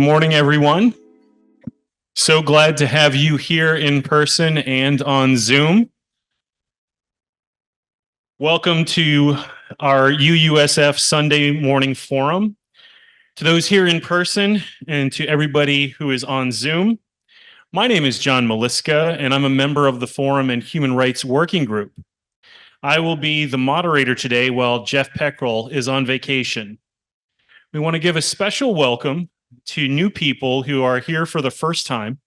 Good morning, everyone. So glad to have you here in person and on Zoom. Welcome to our UUSF Sunday morning forum. To those here in person and to everybody who is on Zoom, my name is John Maliska, and I'm a member of the Forum and Human Rights Working Group. I will be the moderator today while Jeff Peckrell is on vacation. We want to give a special welcome to new people who are here for the first time.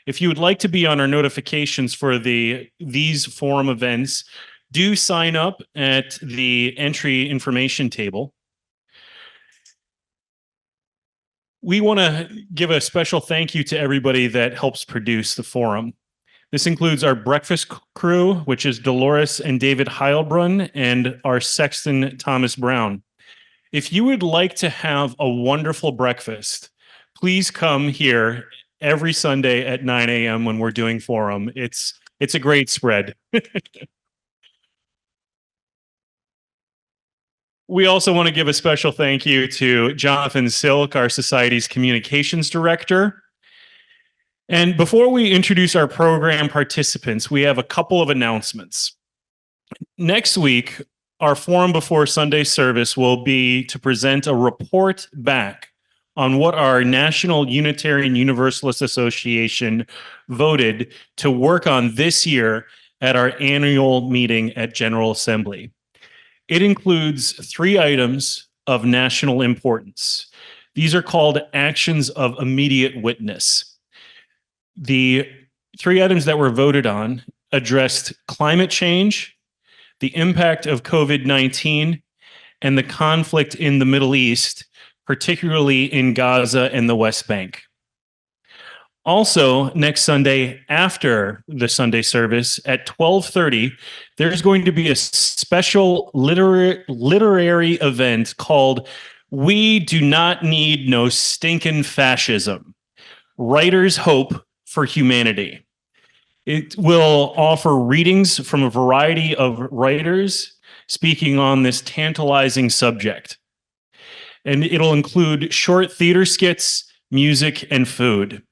If you would like to be on our notifications for these forum events, do sign up at the entry information table. We want to give a special thank you to everybody that helps produce the forum. This includes our breakfast crew, which is Dolores and David Heilbrunn, and our sexton, Thomas Brown. If you would like to have a wonderful breakfast, please come here every Sunday at 9 a.m. when we're doing forum. It's a great spread. We also want to give a special thank you to Jonathan Silk, our Society's Communications Director. And before we introduce our program participants, we have a couple of announcements. Next week, our Forum Before Sunday service will be to present a report back on what our National Unitarian Universalist Association voted to work on this year at our annual meeting at General Assembly. It includes 3 items of national importance. These are called actions of immediate witness. The 3 items that were voted on addressed climate change, the impact of COVID-19, and the conflict in the Middle East, particularly in Gaza and the West Bank. Also, next Sunday after the Sunday service at 12:30, there's going to be a special literary event called We Do Not Need No Stinkin' Fascism, Writers' Hope for Humanity. It will offer readings from a variety of writers speaking on this tantalizing subject. And it'll include short theater skits, music, and food.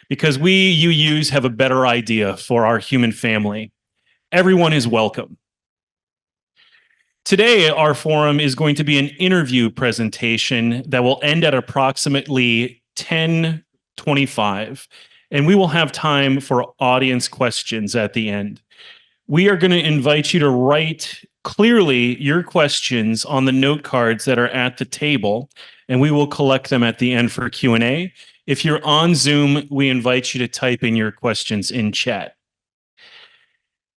Because we UUs have a better idea for our human family. Everyone is welcome. Today, our forum is going to be an interview presentation that will end at approximately 10:25, and we will have time for audience questions at the end. We are going to invite you to write clearly your questions on the note cards that are at the table, and we will collect them at the end for Q&A. If you're on Zoom, we invite you to type in your questions in chat.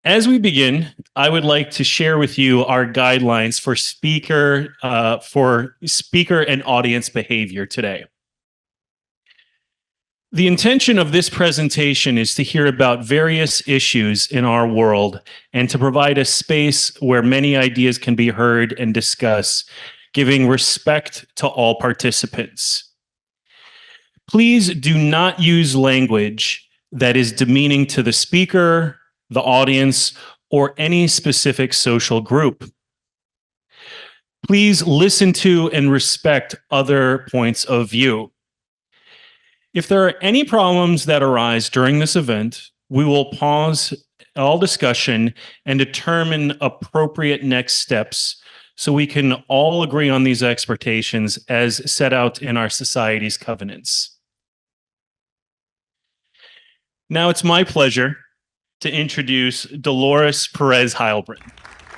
As we begin, I would like to share with you our guidelines for speaker and audience behavior today. The intention of this presentation is to hear about various issues in our world and to provide a space where many ideas can be heard and discussed, giving respect to all participants. Please do not use language that is demeaning to the speaker, the audience, or any specific social group. Please listen to and respect other points of view. If there are any problems that arise during this event, we will pause all discussion and determine appropriate next steps so we can all agree on these expectations as set out in our society's covenants. Now it's my pleasure to introduce Dolores Perez Heilbrunn.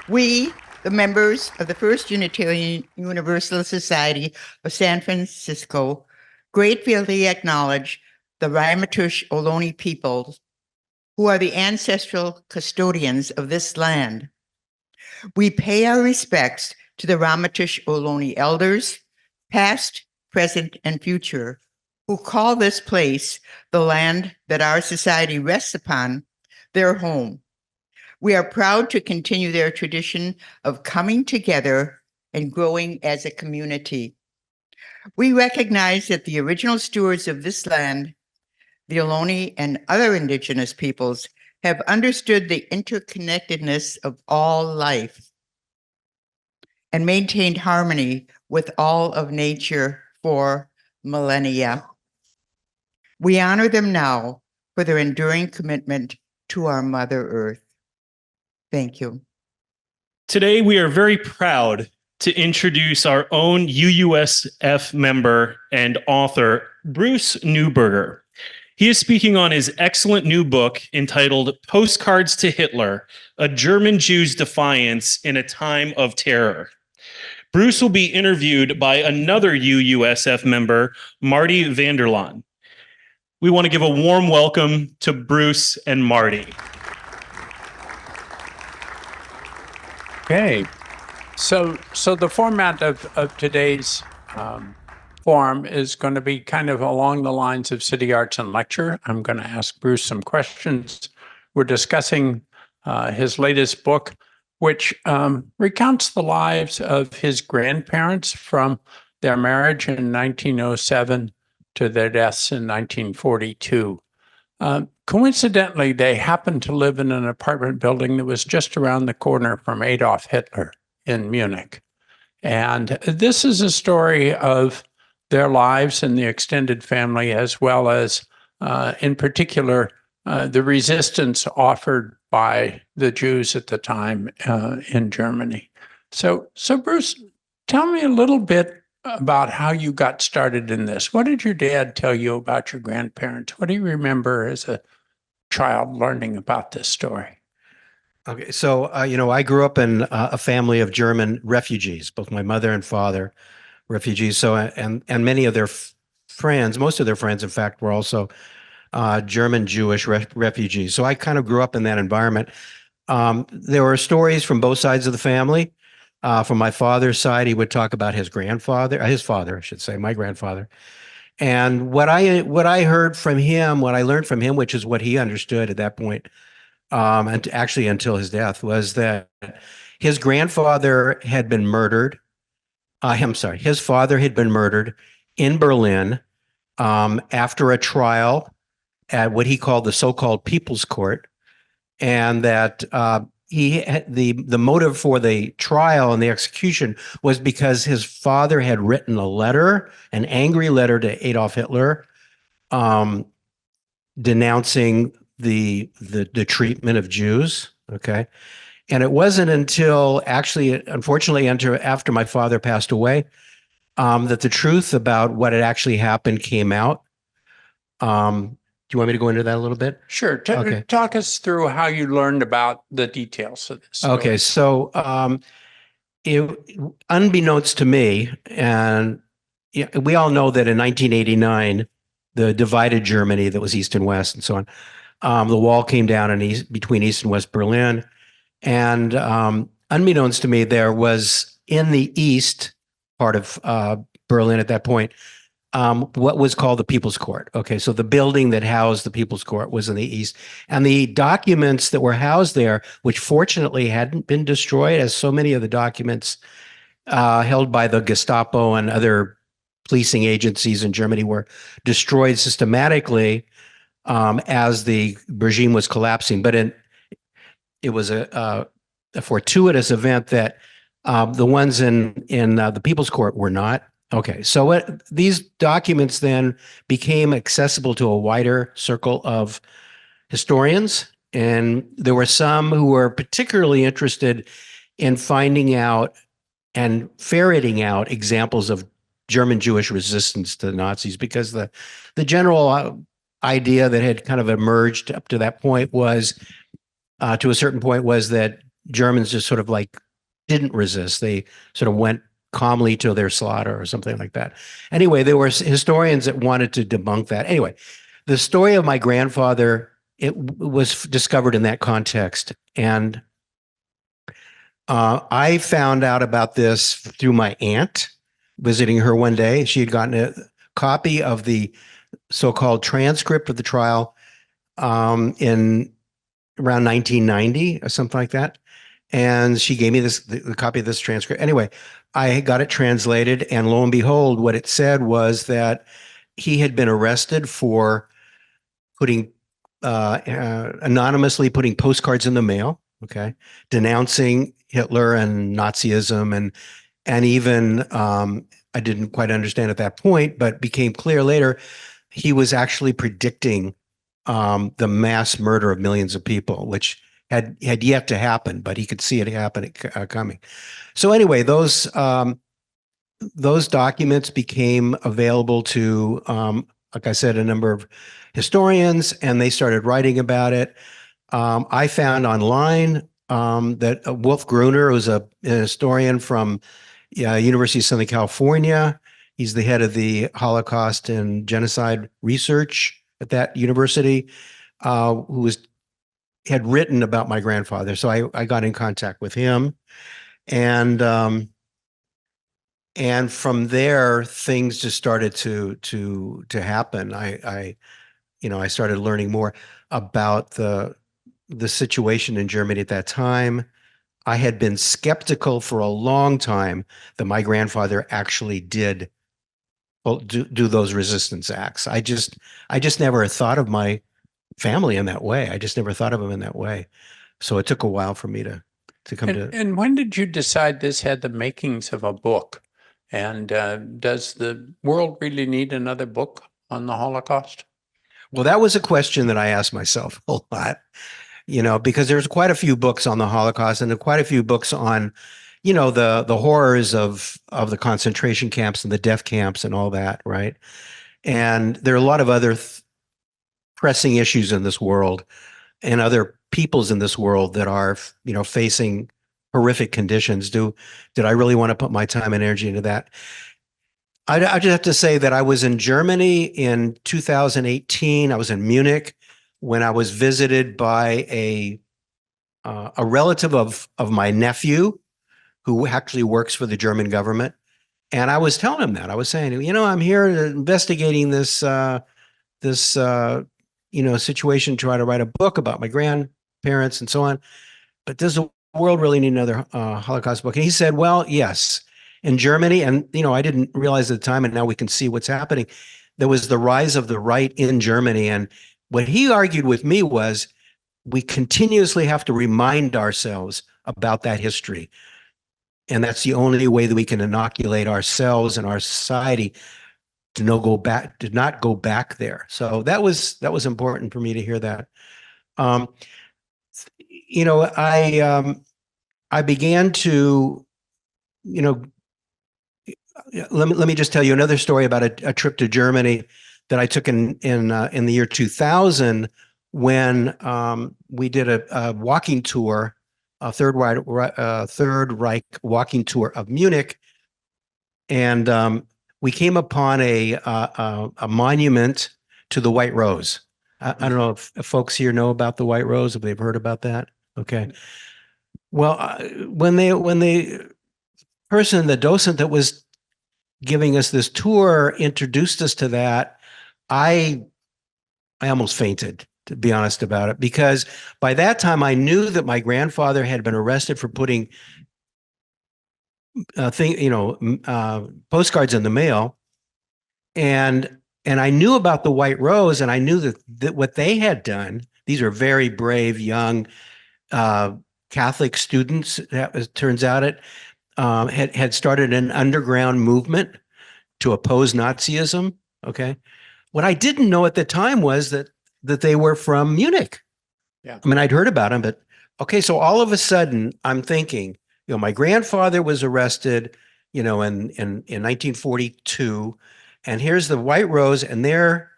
We, the members of the First Unitarian Universalist Society of San Francisco, gratefully acknowledge the Ramaytush Ohlone peoples, who are the ancestral custodians of this land. We pay our respects to the Ramaytush Ohlone elders, past, present, and future, who call this place, the land that our society rests upon, their home. We are proud to continue their tradition of coming together and growing as a community. We recognize that the original stewards of this land, the Ohlone and other indigenous peoples, have understood the interconnectedness of all life and maintained harmony with all of nature for millennia. We honor them now for their enduring commitment to our Mother Earth. Thank you. Today, we are very proud to introduce our own UUSF member and author, Bruce Neuburger. He is speaking on his excellent new book entitled Postcards to Hitler, A German Jew's Defiance in a Time of Terror. Bruce will be interviewed by another UUSF member, Marty Vanderlaan. We want to give a warm welcome to Bruce and Marty. Okay, so the format of today's forum is going to be kind of along the lines of City Arts and Lecture. I'm going to ask Bruce some questions. We're discussing his latest book, which recounts the lives of his grandparents from their marriage in 1907 to their deaths in 1942. Coincidentally, they happened to live in an apartment building that was just around the corner from Adolf Hitler in Munich. And this is a story of their lives and the extended family, as well as, in particular, the resistance offered by the Jews at the time in Germany. So Bruce, tell me a little bit about how you got started in this. What did your dad tell you about your grandparents? What do you remember as a child learning about this story? Okay, so I grew up in a family of German refugees, both my mother and father refugees. So and many of their friends, most of their friends, in fact, were also German Jewish refugees. So I kind of grew up in that environment. There were stories from both sides of the family. From my father's side, he would talk about his father, I should say, my grandfather. And what I heard from him, what I learned from him, which is what he understood at that point, and actually until his death, was that his grandfather had been murdered. His father had been murdered in Berlin after a trial at what he called the so-called People's Court, and that the motive for the trial and the execution was because his father had written a letter, an angry letter to Adolf Hitler, denouncing the treatment of Jews. Okay. And it wasn't until unfortunately, after my father passed away, that the truth about what had actually happened came out. Do you want me to go into that a little bit? Sure. Okay. Talk us through how you learned about the details of this story. Okay, so unbeknownst to me, and we all know that in 1989, the divided Germany that was East and West and so on, the wall came down between East and West Berlin. And unbeknownst to me, there was in the East part of Berlin at that point, what was called the People's Court. Okay, so the building that housed the People's Court was in the East. And the documents that were housed there, which fortunately hadn't been destroyed, as so many of the documents held by the Gestapo and other policing agencies in Germany were destroyed systematically as the regime was collapsing. But it was a fortuitous event that the ones in the People's Court were not. Okay, so these documents then became accessible to a wider circle of historians, and there were some who were particularly interested in finding out and ferreting out examples of German Jewish resistance to the Nazis, because the general idea that had kind of emerged up to that point was, to a certain point, was that Germans just sort of like didn't resist. They sort of went calmly to their slaughter or something like that. Anyway, there were historians that wanted to debunk that. Anyway, the story of my grandfather, it was discovered in that context. And I found out about this through my aunt, visiting her one day. She had gotten a copy of the so-called transcript of the trial in around 1990 or something like that. And she gave me the copy of this transcript. Anyway, I got it translated, and lo and behold, what it said was that he had been arrested for putting anonymously putting postcards in the mail, okay, denouncing Hitler and Nazism, and even I didn't quite understand at that point, but became clear later he was actually predicting the mass murder of millions of people, which had yet to happen, but he could see it happening coming. So anyway, those documents became available to, like I said, a number of historians, and they started writing about it. I found online that Wolf Gruner was an historian from University of Southern California. He's the head of the Holocaust and Genocide Research at that university, who had written about my grandfather. So I got in contact with him, and from there things just started to happen. I started learning more about the situation in Germany at that time. I had been skeptical for a long time that my grandfather actually did do those resistance acts. I just never thought of my family in that way. I just never thought of him in that way. So it took a while for me to come to. And when did you decide this had the makings of a book? And does the world really need another book on the Holocaust? Well, that was a question that I asked myself a lot, because there's quite a few books on the Holocaust and quite a few books on, the horrors of the concentration camps and the death camps and all that, right? And there are a lot of other pressing issues in this world and other peoples in this world that are, facing horrific conditions. Did I really want to put my time and energy into that? I just have to say that I was in Germany in 2018. I was in Munich when I was visited by a relative of my nephew, who actually works for the German government. And I was telling him that. I was saying, I'm here investigating this situation, try to write a book about my grandparents and so on. But does the world really need another Holocaust book? And he said, well, yes. In Germany, and I didn't realize at the time, and now we can see what's happening. There was the rise of the right in Germany, and what he argued with me was we continuously have to remind ourselves about that history, and that's the only way that we can inoculate ourselves and our society to not go back there. So that was important for me to hear that. I began to, let me just tell you another story about a trip to Germany that I took in the year 2000 when we did a walking tour, a Third Reich walking tour of Munich, and we came upon a monument to the White Rose. I don't know if folks here know about the White Rose, if they've heard about that. Okay. Well, when the docent that was giving us this tour introduced us to that, I almost fainted, to be honest about it, because by that time I knew that my grandfather had been arrested for putting postcards in the mail, and I knew about the White Rose, and I knew that what they had done. These are very brave young Catholic students. It turns out it had started an underground movement to oppose Nazism. Okay, what I didn't know at the time was that they were from Munich. Yeah, I mean, I'd heard about them, but okay. So all of a sudden, I'm thinking, my grandfather was arrested, in 1942, and here's the White Rose, and they're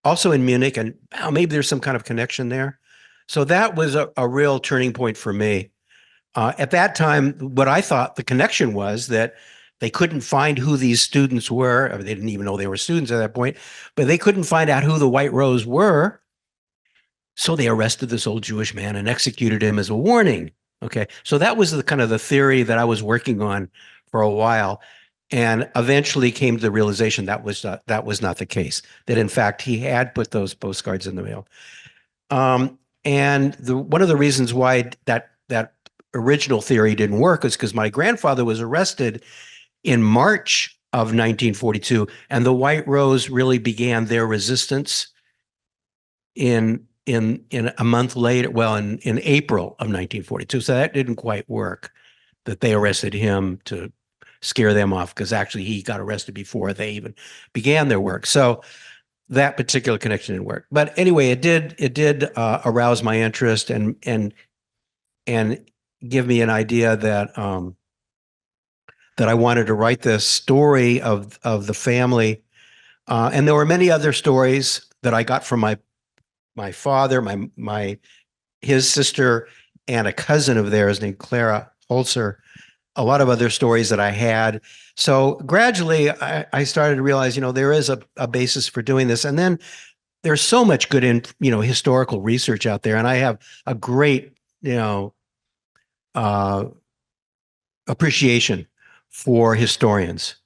also in Munich, and maybe there's some kind of connection there. So that was a real turning point for me. At that time, what I thought the connection was that they couldn't find who these students were. Or they didn't even know they were students at that point, but they couldn't find out who the White Rose were. So they arrested this old Jewish man and executed him as a warning. Okay. So that was the kind of the theory that I was working on for a while, and eventually came to the realization that was not the case, that in fact he had put those postcards in the mail. And one of the reasons why that original theory didn't work is because my grandfather was arrested in March of 1942, and the White Rose really began their resistance in a month later, in April of 1942. So that didn't quite work, that they arrested him to scare them off, because actually he got arrested before they even began their work. So that particular connection didn't work. But anyway, it did arouse my interest and give me an idea that that I wanted to write this story of the family. And there were many other stories that I got from my father, his sister, and a cousin of theirs named Clara Holzer. A lot of other stories that I had. So gradually I started to realize, there is a basis for doing this. And then there's so much good historical research out there. And I have a great, appreciation for historians.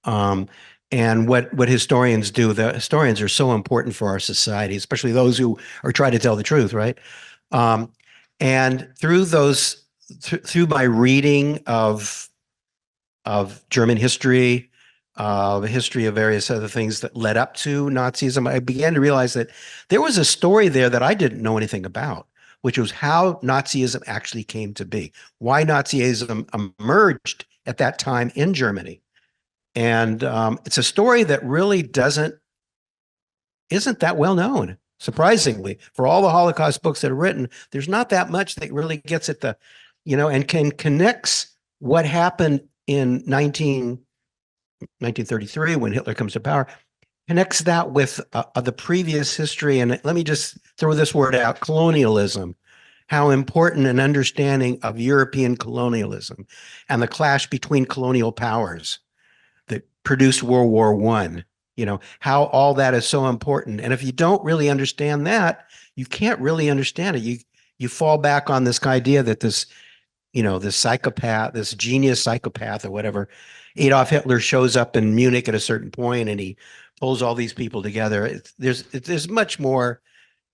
And what historians do. The historians are so important for our society, especially those who are trying to tell the truth, right? And through my reading of German history, the history of various other things that led up to Nazism, I began to realize that there was a story there that I didn't know anything about, which was how Nazism actually came to be, why Nazism emerged at that time in Germany. And it's a story that really isn't that well known. Surprisingly, for all the Holocaust books that are written, there's not that much that really gets at the, and connects what happened in 1933 when Hitler comes to power, connects that with the previous history. And let me just throw this word out, colonialism, how important an understanding of European colonialism and the clash between colonial powers that produced World War I. How all that is so important. And if you don't really understand that, you can't really understand it. You fall back on this idea that this psychopath, this genius psychopath or whatever, Adolf Hitler shows up in Munich at a certain point and he pulls all these people together. There's much more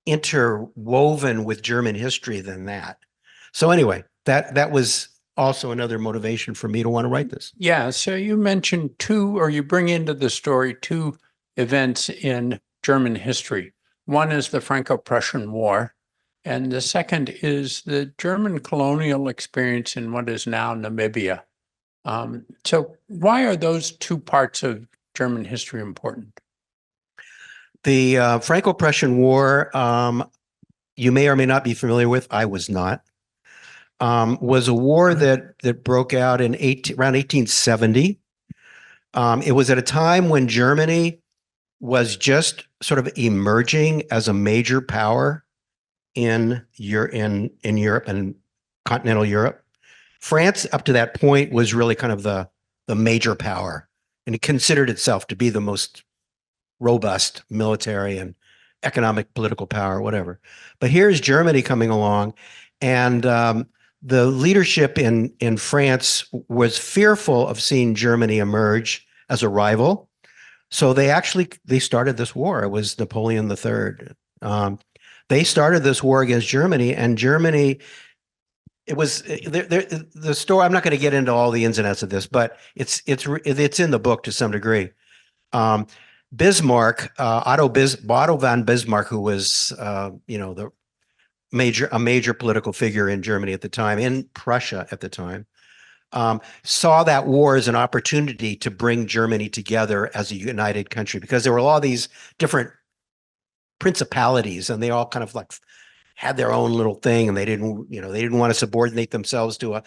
interwoven with German history than that. So anyway, that was also another motivation for me to want to write this. Yeah, so you mentioned you bring into the story two events in German history. One is the Franco-Prussian War, and the second is the German colonial experience in what is now Namibia. So why are those two parts of German history important? The Franco-Prussian War, you may or may not be familiar with, I was not, was a war that broke out in around 1870. It was at a time when Germany was just sort of emerging as a major power in Europe and continental Europe. France, up to that point, was really kind of the major power, and it considered itself to be the most robust military and economic political power, whatever. But here's Germany coming along, and the leadership in France was fearful of seeing Germany emerge as a rival. So they started this war. It was Napoleon III. They started this war against Germany, and Germany, it was the story. I'm not going to get into all the ins and outs of this, but it's in the book to some degree. Bismarck, Otto von Bismarck, who was a major political figure in Germany at the time, in Prussia at the time, saw that war as an opportunity to bring Germany together as a united country, because there were all these different principalities and they all kind of like had their own little thing, and they didn't want to subordinate themselves to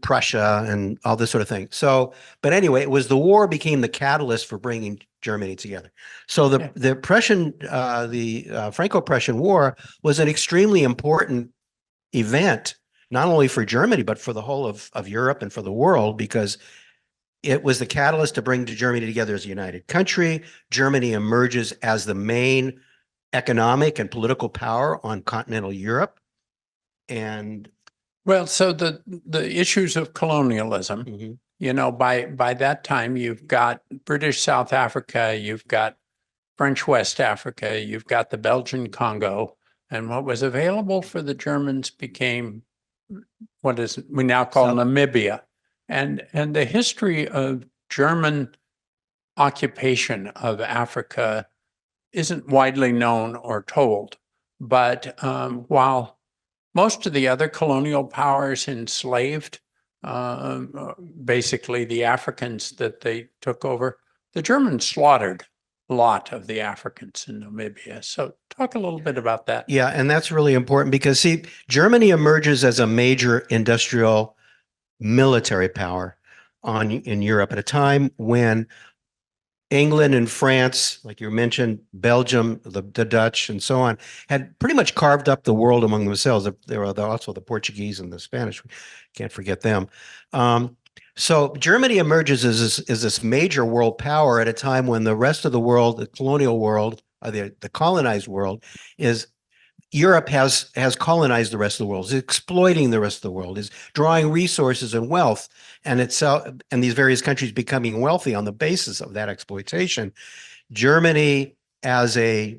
Prussia and all this sort of thing. So, but anyway, the war became the catalyst for bringing Germany together. So the Franco-Prussian War was an extremely important event, not only for Germany, but for the whole of Europe and for the world, because it was the catalyst to bring Germany together as a united country. Germany emerges as the main economic and political power on continental Europe. And well, so the issues of colonialism, by that time, you've got British South Africa, you've got French West Africa, you've got the Belgian Congo, and what was available for the Germans became what we now call Namibia. And the history of German occupation of Africa isn't widely known or told. But while most of the other colonial powers enslaved basically the Africans that they took over, the Germans slaughtered lot of the Africans in Namibia. So talk a little bit about that. Yeah, and that's really important because, see, Germany emerges as a major industrial military power in Europe at a time when England and France, like you mentioned, Belgium, the Dutch, and so on, had pretty much carved up the world among themselves. There were also the Portuguese and the Spanish. We can't forget them. So Germany emerges as this major world power at a time when the rest of the world, the colonial world, the colonized world, is Europe has colonized the rest of the world, is exploiting the rest of the world, is drawing resources and wealth, and these various countries becoming wealthy on the basis of that exploitation. Germany, as a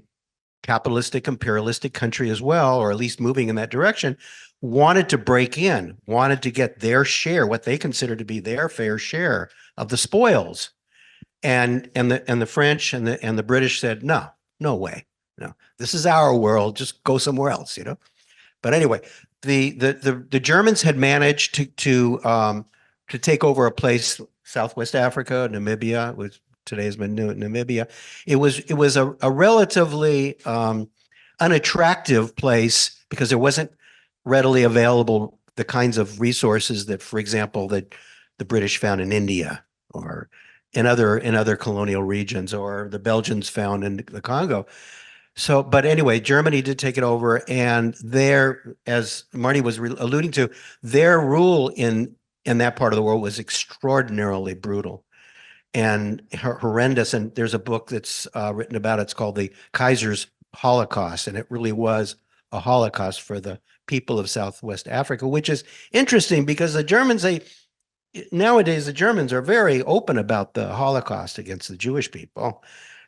capitalistic, imperialistic country as well, or at least moving in that direction, wanted to break in, wanted to get their share, what they considered to be their fair share of the spoils. And the French and the British said, no way. No, this is our world. Just go somewhere else, you know. But anyway, the Germans had managed to take over a place, Southwest Africa, Namibia, which today has been Namibia. It was a relatively unattractive place because there wasn't readily available the kinds of resources that, for example, that the British found in India or in other colonial regions, or the Belgians found in the Congo. So, but anyway, Germany did take it over, and as Marty was alluding to, their rule in that part of the world was extraordinarily brutal and horrendous. And there's a book that's written about it. It's called The Kaiser's Holocaust, and it really was a Holocaust for the people of Southwest Africa, which is interesting because the Germans, nowadays the Germans are very open about the Holocaust against the Jewish people,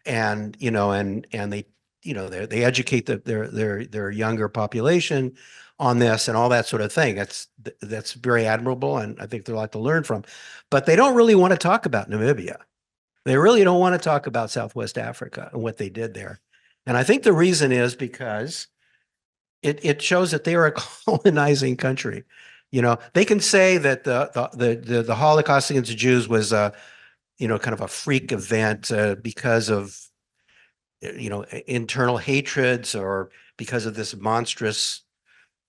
and they educate their younger population on this and all that sort of thing. That's very admirable, and I think there's a lot to learn from. But they don't really want to talk about Namibia. They really don't want to talk about Southwest Africa and what they did there. And I think the reason is because it shows that they are a colonizing country. You know, they can say that the Holocaust against the Jews was kind of a freak event because of internal hatreds, or because of this monstrous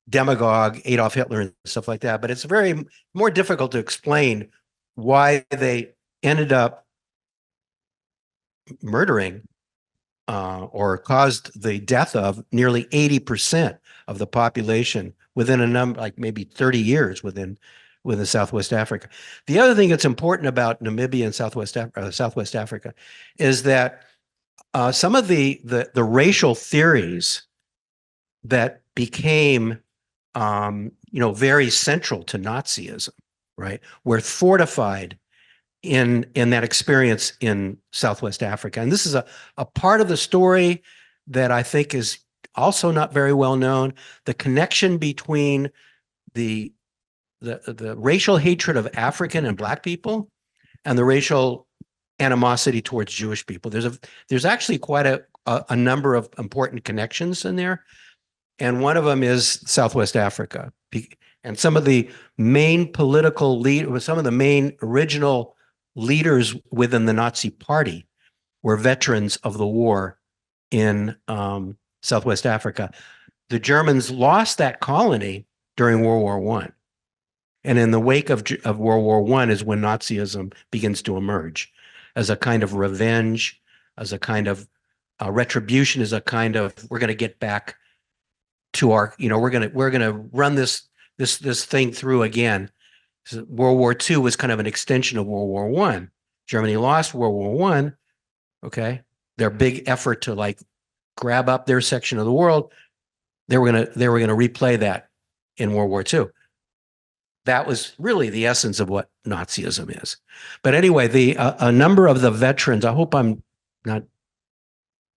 demagogue Adolf Hitler and stuff like that. But it's very more difficult to explain why they ended up murdering or caused the death of nearly 80% of the population within a number, like maybe 30 years within Southwest Africa. The other thing that's important about Namibia and Southwest Africa is that some of the racial theories that became very central to Nazism, right, were fortified in that experience in Southwest Africa. And this is a part of the story that I think is also not very well known. The connection between the racial hatred of African and Black people and the racial animosity towards Jewish people. There's actually quite a number of important connections in there. And one of them is Southwest Africa. And some of the main some of the main original leaders within the Nazi Party were veterans of the war in Southwest Africa. The Germans lost that colony during World War I. And in the wake of World War I is when Nazism begins to emerge as a kind of revenge, as a kind of retribution, as a kind of, we're going to get back to our, we're going to run this thing through again. So World War II was kind of an extension of World War I. Germany lost World War I. Okay, their big effort to grab up their section of the world, they were going to replay that in World War II. That was really the essence of what Nazism is. But anyway, a number of the veterans, I hope I'm not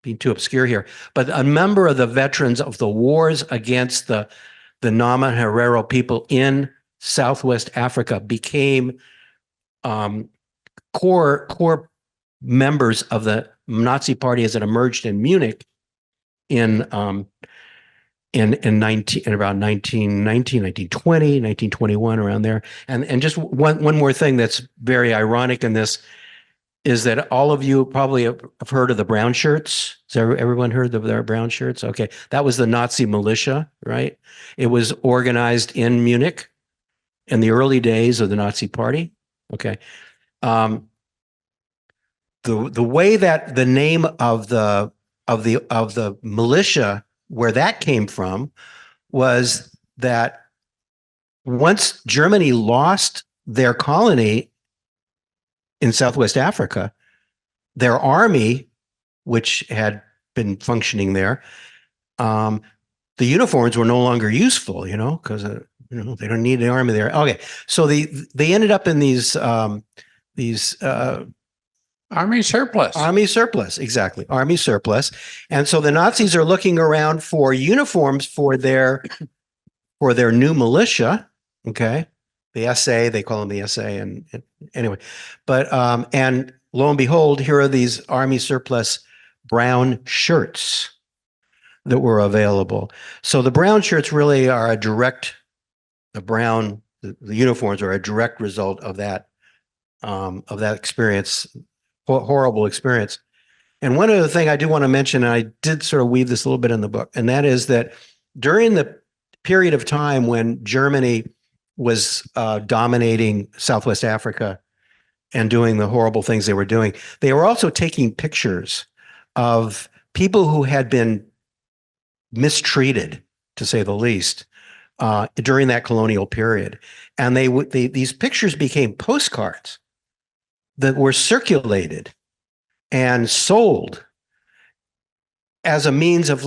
being too obscure here, but a number of the veterans of the wars against the Nama Herero people in Southwest Africa became core members of the Nazi Party as it emerged in Munich in around 1919, 1920, 1921, around there. And just one more thing that's very ironic in this. is that all of you probably have heard of the brown shirts. Has everyone heard of their brown shirts? Okay. That was the Nazi militia, right? It was organized in Munich in the early days of the Nazi Party. Okay. The way that the name of the militia, where that came from, was that once Germany lost their colony in Southwest Africa, their army, which had been functioning there, the uniforms were no longer useful, because they don't need the army there. Okay, so they ended up in these Army surplus. Army surplus, exactly, army surplus, and so the Nazis are looking around for uniforms for their new militia. Okay, the SA, they call them the SA, and anyway, but and lo and behold, here are these army surplus brown shirts that were available. So the brown shirts really are the uniforms are a direct result of that experience, horrible experience. And one other thing I do want to mention, and I did sort of weave this a little bit in the book, and that is that during the period of time when Germany was dominating Southwest Africa and doing the horrible things they were doing, they were also taking pictures of people who had been mistreated, to say the least, during that colonial period. And these pictures became postcards that were circulated and sold as a means of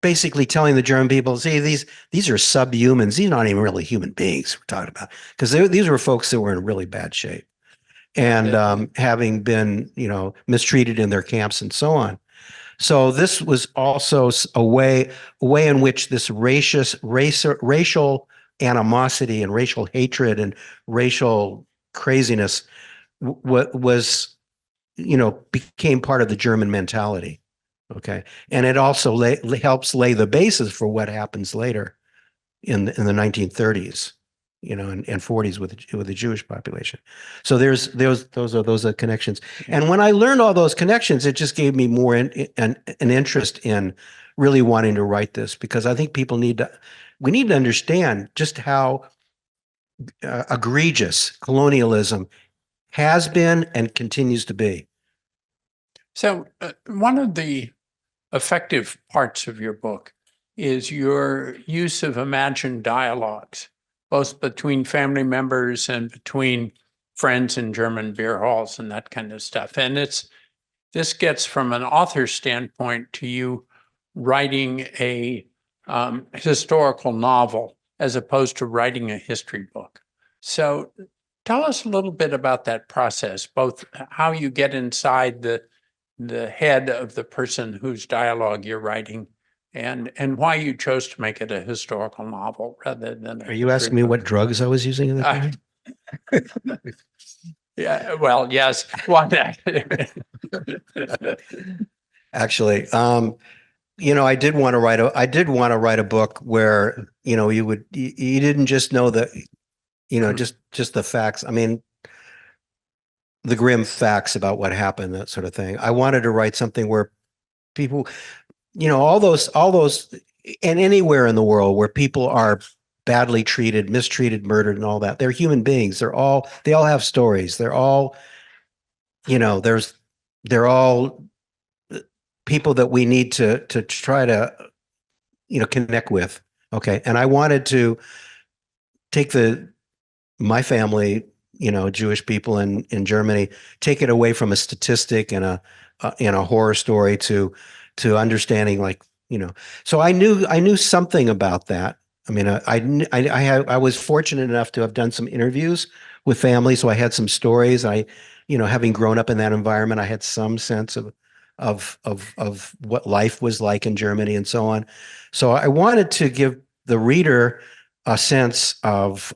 basically telling the German people, see, these are subhumans. These are not even really human beings we're talking about, because these were folks that were in really bad shape and having been, mistreated in their camps and so on. So this was also a way in which this racial animosity and racial hatred and racial craziness became part of the German mentality. Okay. And it also helps lay the basis for what happens later in the 1930s, and 40s with the Jewish population. So those are connections. And when I learned all those connections, it just gave me more an interest in really wanting to write this, because I think we need to understand just how egregious colonialism has been and continues to be. So one of the effective parts of your book is your use of imagined dialogues, both between family members and between friends in German beer halls and that kind of stuff. And this gets from an author's standpoint to you writing a historical novel as opposed to writing a history book. So tell us a little bit about that process, both how you get inside the head of the person whose dialogue you're writing, and why you chose to make it a historical novel rather than. Are you asking me what drugs I was using at the time? Yeah, well, yes. Why not? Actually, I did want to write a book where, you didn't just know just the facts. I mean, the grim facts about what happened, that sort of thing. I wanted to write something where people, all those, and anywhere in the world where people are badly treated, mistreated, murdered, and all that, they're human beings. They all have stories. They're all, they're all people that we need to try to, connect with. Okay. And I wanted to take my family, Jewish people in Germany, take it away from a statistic and a horror story to understanding, so I knew something about that. I mean, I was fortunate enough to have done some interviews with families, so I had some stories. Having grown up in that environment, I had some sense of what life was like in Germany and so on. So I wanted to give the reader a sense of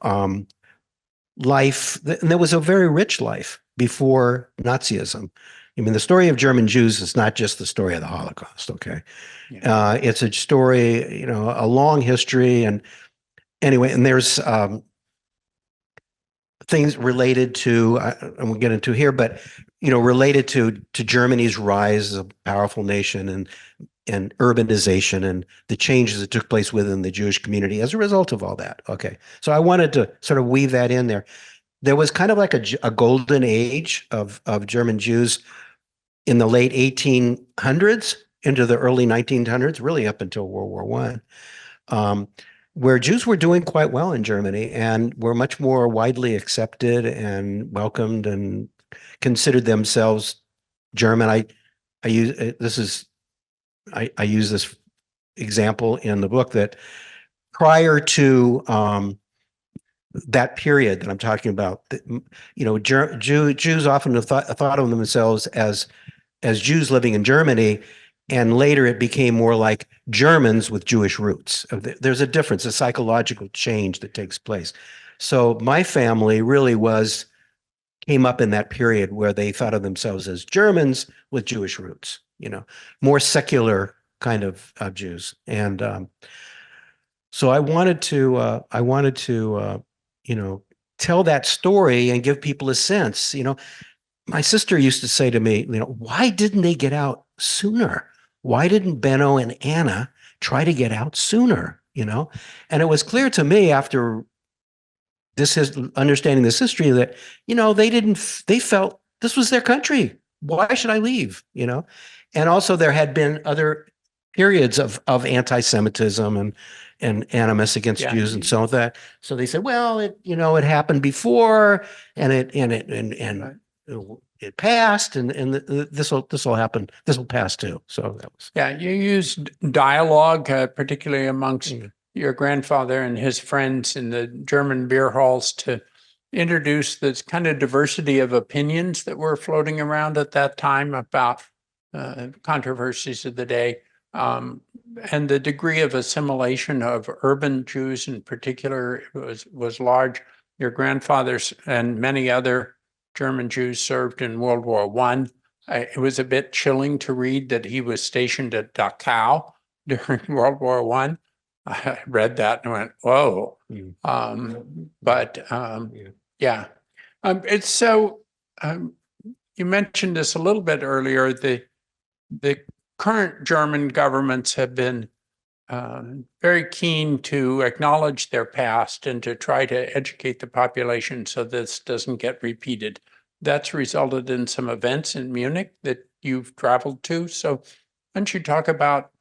life, and there was a very rich life before Nazism. I mean, the story of German Jews is not just the story of the Holocaust, okay? Yeah. It's a story, a long history. And anyway, and there's things related to, and we'll get into here, but related to Germany's rise as a powerful nation and urbanization and the changes that took place within the Jewish community as a result of all that. Okay, so I wanted to sort of weave that in there. There was kind of like a golden age of German Jews in the late 1800s into the early 1900s, really up until World War I, where Jews were doing quite well in Germany and were much more widely accepted and welcomed and considered themselves German. I use this example in the book that prior to that period that I'm talking about, Jews often have thought of themselves as Jews living in Germany, and later it became more like Germans with Jewish roots. There's a difference, a psychological change that takes place. So my family really came up in that period where they thought of themselves as Germans with Jewish roots, more secular kind of Jews. And so I wanted to tell that story and give people a sense. My sister used to say to me, why didn't they get out sooner? Why didn't Benno and Anna try to get out sooner? And it was clear to me after understanding this history that, they felt this was their country. Why should I leave? And also there had been other periods of anti-Semitism and animus against Jews and so that. So they said, well, it happened before and it passed and this will happen. This will pass too. So that was. Yeah. You used dialogue, particularly amongst your grandfather and his friends in the German beer halls to introduce this kind of diversity of opinions that were floating around at that time about controversies of the day. And the degree of assimilation of urban Jews in particular was large. Your grandfathers and many other German Jews served in World War I. It was a bit chilling to read that he was stationed at Dachau during World War I. I read that and went, whoa. Yeah. It's so, you mentioned this a little bit earlier, the current German governments have been very keen to acknowledge their past and to try to educate the population so this doesn't get repeated. That's resulted in some events in Munich that you've traveled to. So why don't you talk about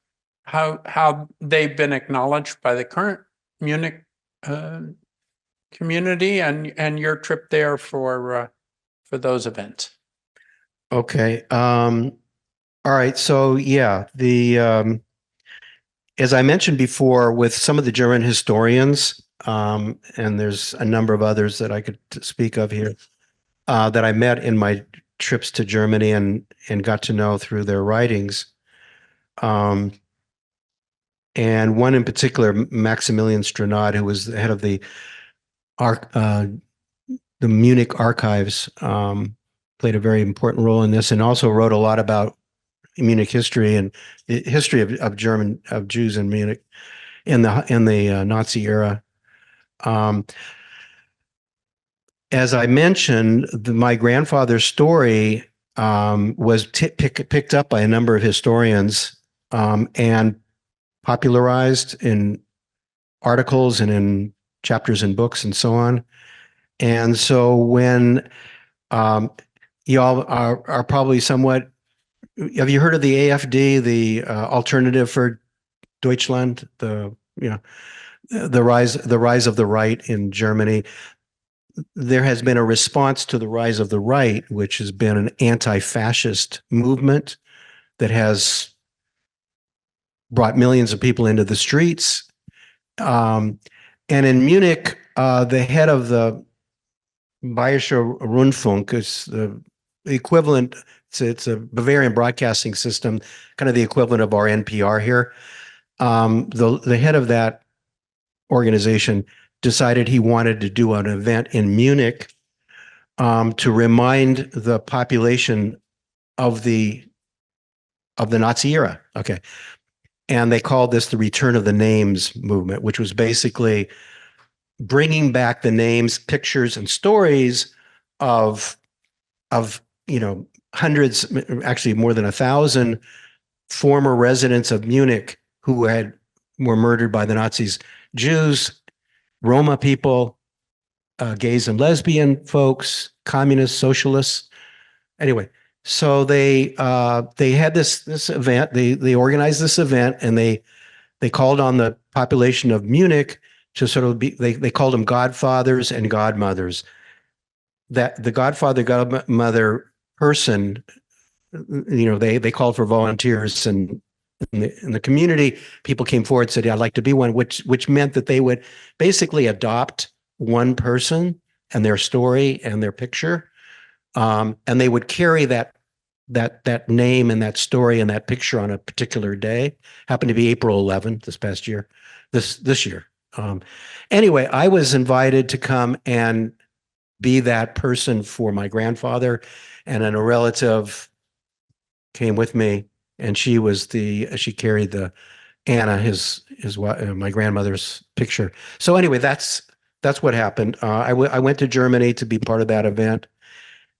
how they've been acknowledged by the current Munich community and your trip there for those events? Okay. All right. So yeah, as I mentioned before, with some of the German historians, and there's a number of others that I could speak of here, that I met in my trips to Germany and got to know through their writings. And one in particular, Maximilian Stranad, who was the head of the Munich archives, played a very important role in this, and also wrote a lot about Munich history and the history of Jews in Munich in the Nazi era. As I mentioned, my grandfather's story was picked up by a number of historians and popularized in articles and in chapters in books and so on. And so when y'all are probably somewhat, have you heard of the AfD, the Alternative for Deutschland, the rise of the right in Germany? There has been a response to the rise of the right, which has been an anti-fascist movement that has brought millions of people into the streets. And in Munich, the head of the Bayerischer Rundfunk is the equivalent. It's a Bavarian broadcasting system, kind of the equivalent of our NPR here. The head of that organization decided he wanted to do an event in Munich to remind the population of the Nazi era. Okay. And they called this the Return of the Names movement, which was basically bringing back the names, pictures, and stories of hundreds, actually more than 1,000 former residents of Munich who were murdered by the Nazis, Jews, Roma people, gays and lesbian folks, communists, socialists. Anyway, so they had this event. They organized this event, and they called on the population of Munich to sort of be. They called them godfathers and godmothers. That the godfather godmother person, they called for volunteers, and in the community, people came forward and said, "Yeah, I'd like to be one," which meant that they would basically adopt one person and their story and their picture, and they would carry that name and that story and that picture on a particular day. Happened to be April 11th this past year, this year. Anyway, I was invited to come and be that person for my grandfather, and then a relative came with me, and she carried the Anna, my grandmother's picture. So anyway, that's what happened. I went to Germany to be part of that event,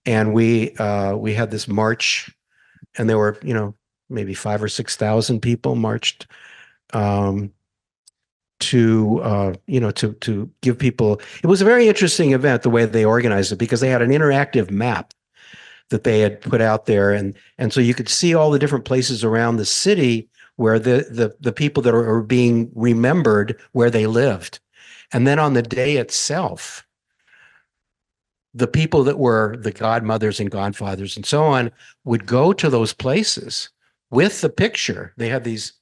and we had this march, and there were maybe 5,000 or 6,000 people marched to give people. It was a very interesting event the way they organized it, because they had an interactive map that they had put out there, and so you could see all the different places around the city where the people that are being remembered, where they lived. And then on the day itself, the people that were the godmothers and godfathers and so on would go to those places with the picture. They had these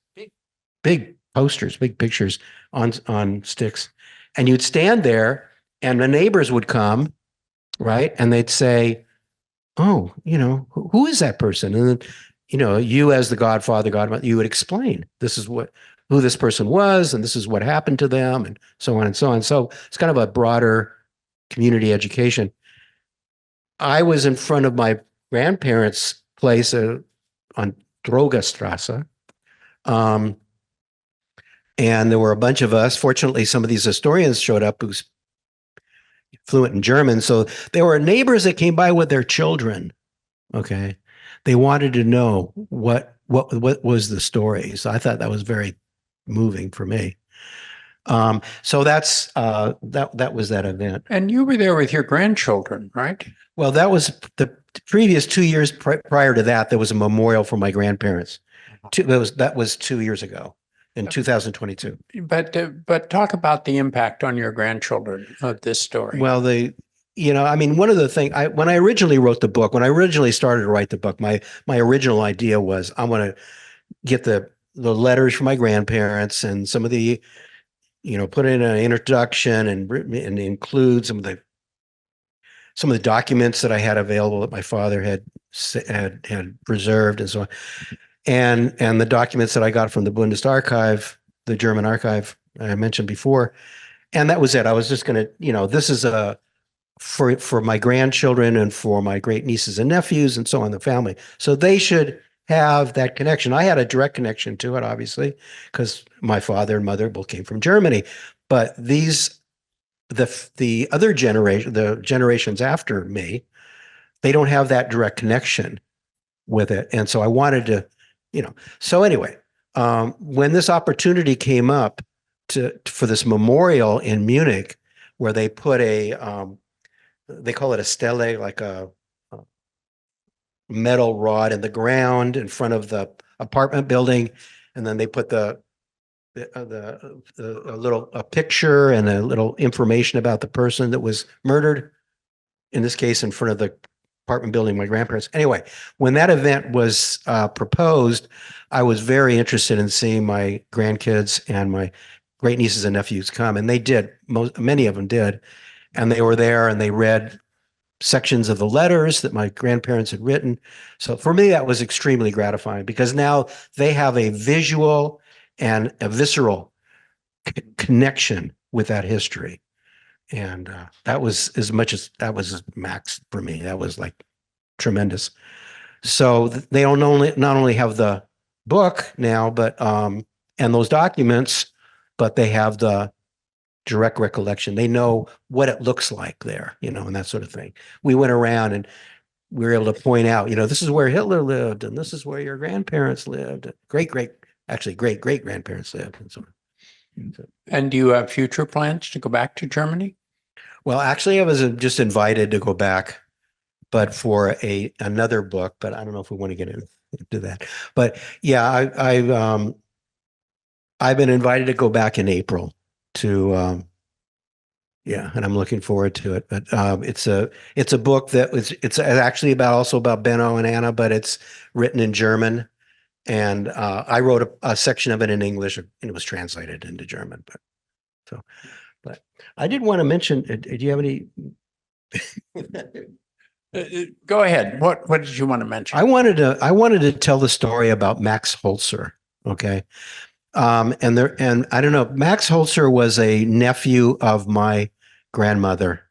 big posters, big pictures on sticks, and you'd stand there, and the neighbors would come, right, and they'd say, "Oh, who is that person?" And then, you as the godfather, godmother, you would explain, this is who this person was, and this is what happened to them, and so on and so on. So it's kind of a broader community education. I was in front of my grandparents' place on Drogerstrasse, and there were a bunch of us. Fortunately, some of these historians showed up who's fluent in German. So there were neighbors that came by with their children. Okay. They wanted to know what was the story. So I thought that was very moving for me. So that's that was that event. And you were there with your grandchildren, right? Well, that was the previous 2 years prior to that. There was a memorial for my grandparents. That was 2 years ago, in 2022. But talk about the impact on your grandchildren of this story. Well, one of the things, when I originally wrote the book, when I originally started to write the book, my original idea was I want to get the letters from my grandparents and some of the, put in an introduction and include some of the documents that I had available that my father had preserved and so on, and the documents that I got from the Bundesarchiv, the German archive I mentioned before, and that was it. I was just going to, this is for my grandchildren and for my great nieces and nephews and so on, the family. So they should have that connection. I had a direct connection to it, obviously, because my father and mother both came from Germany. But the other generation, the generations after me, they don't have that direct connection with it. And so I wanted to, so anyway, when this opportunity came up for this memorial in Munich, where they put they call it a stele, like a metal rod in the ground in front of the apartment building, and then they put a picture and a little information about the person that was murdered, in this case in front of the apartment building, my grandparents. Anyway, when that event was proposed, I was very interested in seeing my grandkids and my great nieces and nephews come, and they did. Many of them did, and they were there, and they read sections of the letters that my grandparents had written. So for me, that was extremely gratifying, because now they have a visual and a visceral connection with that history. And that was that was max for me. That was like tremendous. So they don't not only have the book now, but and those documents, but they have the direct recollection. They know what it looks like there, and that sort of thing. We went around and we were able to point out, this is where Hitler lived, and this is where your grandparents lived, great great grandparents lived, and so on. And do you have future plans to go back to Germany? Well, actually, I was just invited to go back, but for another book. But I don't know if we want to get into that. But yeah, I've been invited to go back in April to and I'm looking forward to it. But it's a book it's actually also about Benno and Anna, but it's written in German, and I wrote a section of it in English, and it was translated into German. But I did want to mention. Do you have any? Go ahead. What did you want to mention? I wanted to tell the story about Max Holzer. Okay. And I don't know, Max Holzer was a nephew of my grandmother,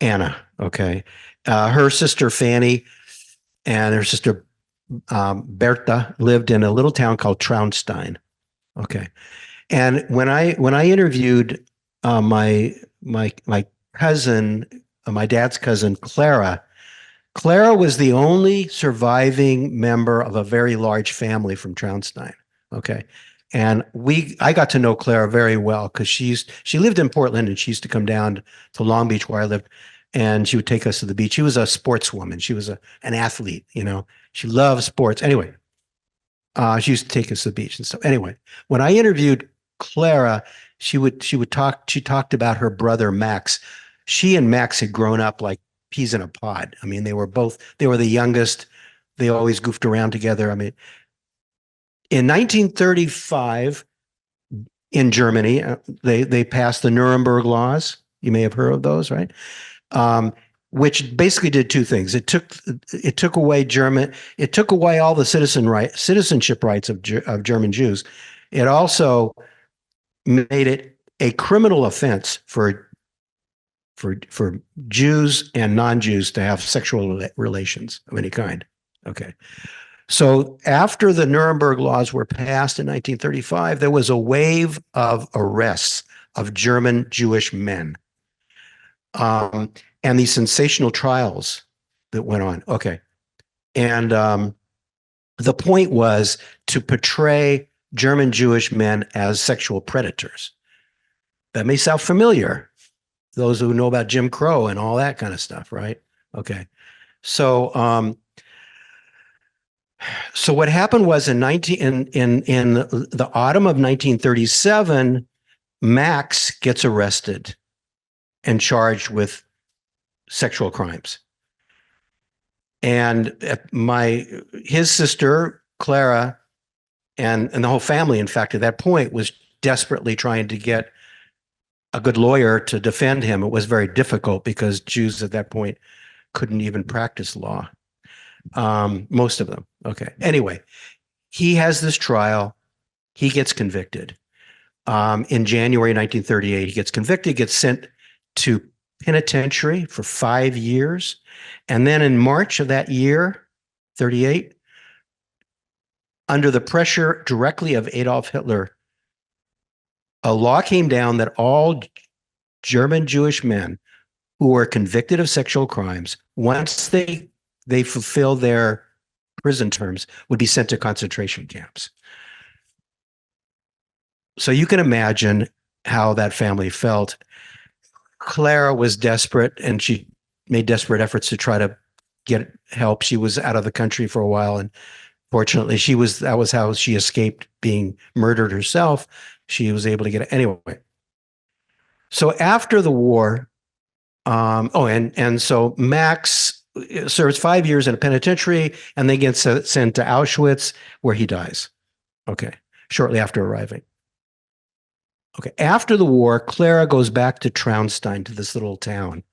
Anna. Okay. Her sister Fanny and her sister Bertha lived in a little town called Traunstein. Okay. And when I interviewed my cousin, my dad's cousin, Clara was the only surviving member of a very large family from Traunstein. Okay. And I got to know Clara very well because she lived in Portland, and she used to come down to Long Beach where I lived, and she would take us to the beach. She was a sportswoman. She was an athlete, she loved sports. Anyway, she used to take us to the beach and stuff. Anyway, when I interviewed Clara, she talked about her brother, Max. She and Max had grown up like peas in a pod. I mean, they were the youngest. They always goofed around together. I mean, in 1935, in Germany, they passed the Nuremberg laws. You may have heard of those, right? Which basically did two things. It took away all the citizenship rights of German Jews. It also made it a criminal offense for Jews and non-Jews to have sexual relations of any kind. Okay. So after the Nuremberg laws were passed in 1935, there was a wave of arrests of German Jewish men, and these sensational trials that went on. Okay. And the point was to portray German Jewish men as sexual predators. That may sound familiar. Those who know about Jim Crow and all that kind of stuff, right? Okay. So what happened was in the autumn of 1937, Max gets arrested and charged with sexual crimes. And his sister, Clara, and the whole family, in fact, at that point, was desperately trying to get a good lawyer to defend him. It was very difficult because Jews at that point couldn't even practice law. Most of them. Okay. Anyway, he has this trial. He gets convicted. In January 1938, he gets convicted, gets sent to penitentiary for 5 years. And then in March of that year, 38, under the pressure directly of Adolf Hitler, a law came down that all German Jewish men who were convicted of sexual crimes, once they fulfilled their prison terms, would be sent to concentration camps. So you can imagine how that family felt. Clara was desperate, and she made desperate efforts to try to get help. She was out of the country for a while, and fortunately, that was how she escaped being murdered herself. She was able to get it anyway. So after the war, and so Max serves 5 years in a penitentiary, and then gets sent to Auschwitz, where he dies. Okay, shortly after arriving. Okay, after the war, Clara goes back to Traunstein, to this little town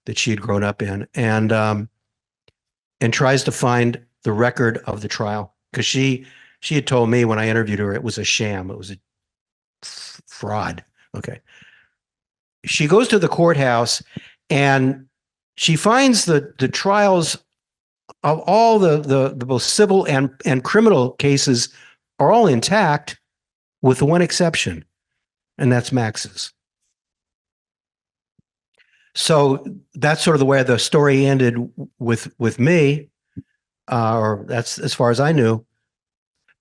that she had grown up in, and tries to find the record of the trial, because she had told me when I interviewed her it was a sham, it was a fraud. Okay, she goes to the courthouse, and she finds the trials of all the both civil and criminal cases are all intact, with one exception, and that's Max's. So that's sort of the way the story ended with me, or that's as far as I knew.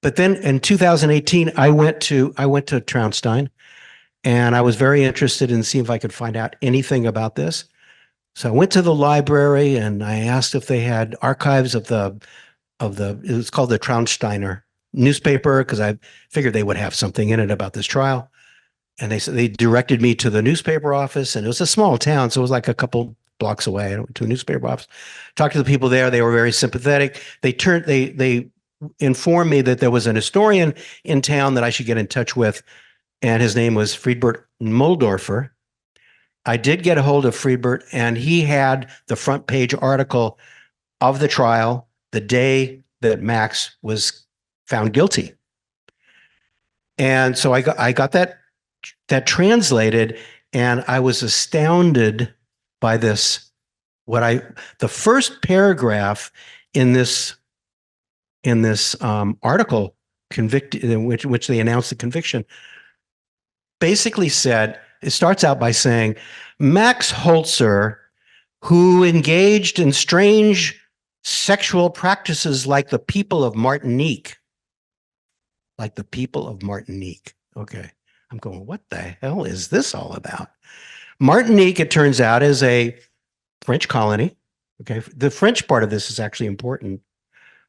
But then in 2018, I went to Traunstein, and I was very interested in seeing if I could find out anything about this. So I went to the library and I asked if they had archives of it was called the Traunsteiner newspaper, because I figured they would have something in it about this trial. And they directed me to the newspaper office, and it was a small town, so it was like a couple blocks away. I went to a newspaper office, talked to the people there. They were very sympathetic. They informed me that there was an historian in town that I should get in touch with, and his name was Friedbert Muldorfer. I did get a hold of Friedbert, and he had the front page article of the trial the day that Max was found guilty. And so I got that translated, and I was astounded by this. The first paragraph in this article, in which they announced the conviction, basically said, it starts out by saying, Max Holzer, who engaged in strange sexual practices like the people of Martinique. Like the people of Martinique. Okay. I'm going, what the hell is this all about? Martinique, it turns out, is a French colony. Okay. The French part of this is actually important.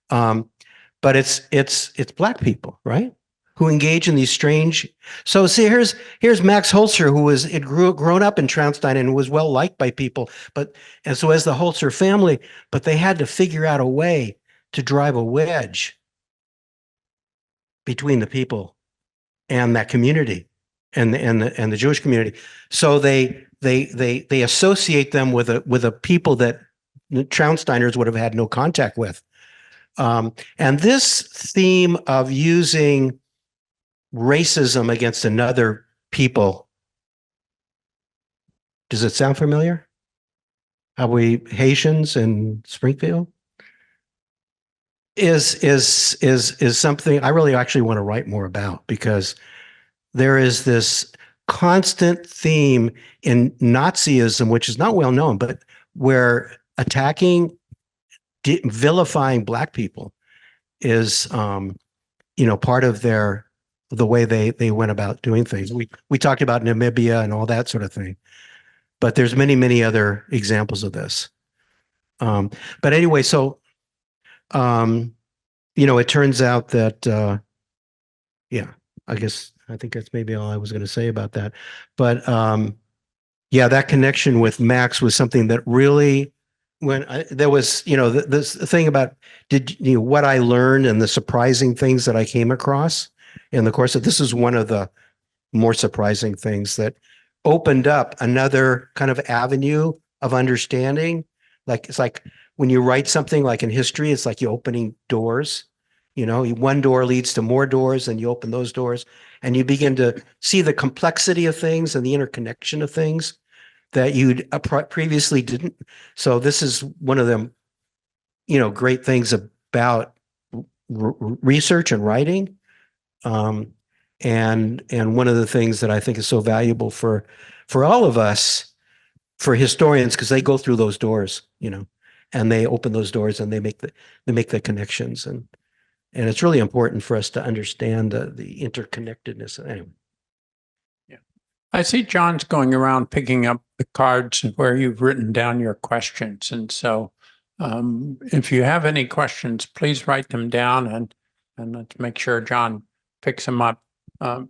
But it's Black people, right? Who engage in these strange. So see, here's Max Holzer, who had grown up in Traunstein and was well liked by people, and so as the Holzer family, but they had to figure out a way to drive a wedge between the people and that community and the Jewish community. So they associate them with a people that the Traunsteiners would have had no contact with. And this theme of using racism against another people, does it sound familiar? Are we Haitians in Springfield? Is something I really actually want to write more about, because there is this constant theme in Nazism, which is not well known, but where attacking, vilifying Black people is, part of the way they went about doing things. We talked about Namibia and all that sort of thing, but there's many, many other examples of this. But anyway, so, it turns out that, I think that's maybe all I was going to say about that. But, that connection with Max was something that really, there was, this thing about what I learned and the surprising things that I came across in the course of this is one of the more surprising things that opened up another kind of avenue of understanding. Like, it's like when you write something like in history, it's like you're opening doors. One door leads to more doors, and you open those doors, and you begin to see the complexity of things and the interconnection of things that you previously didn't. So this is one of them, great things about research and writing. And one of the things that I think is so valuable for all of us, for historians, because they go through those doors, and they open those doors and they make the connections, and it's really important for us to understand the interconnectedness. Anyway. Yeah, I see John's going around picking up the cards where you've written down your questions, and so if you have any questions, please write them down, and let's make sure John picks them up.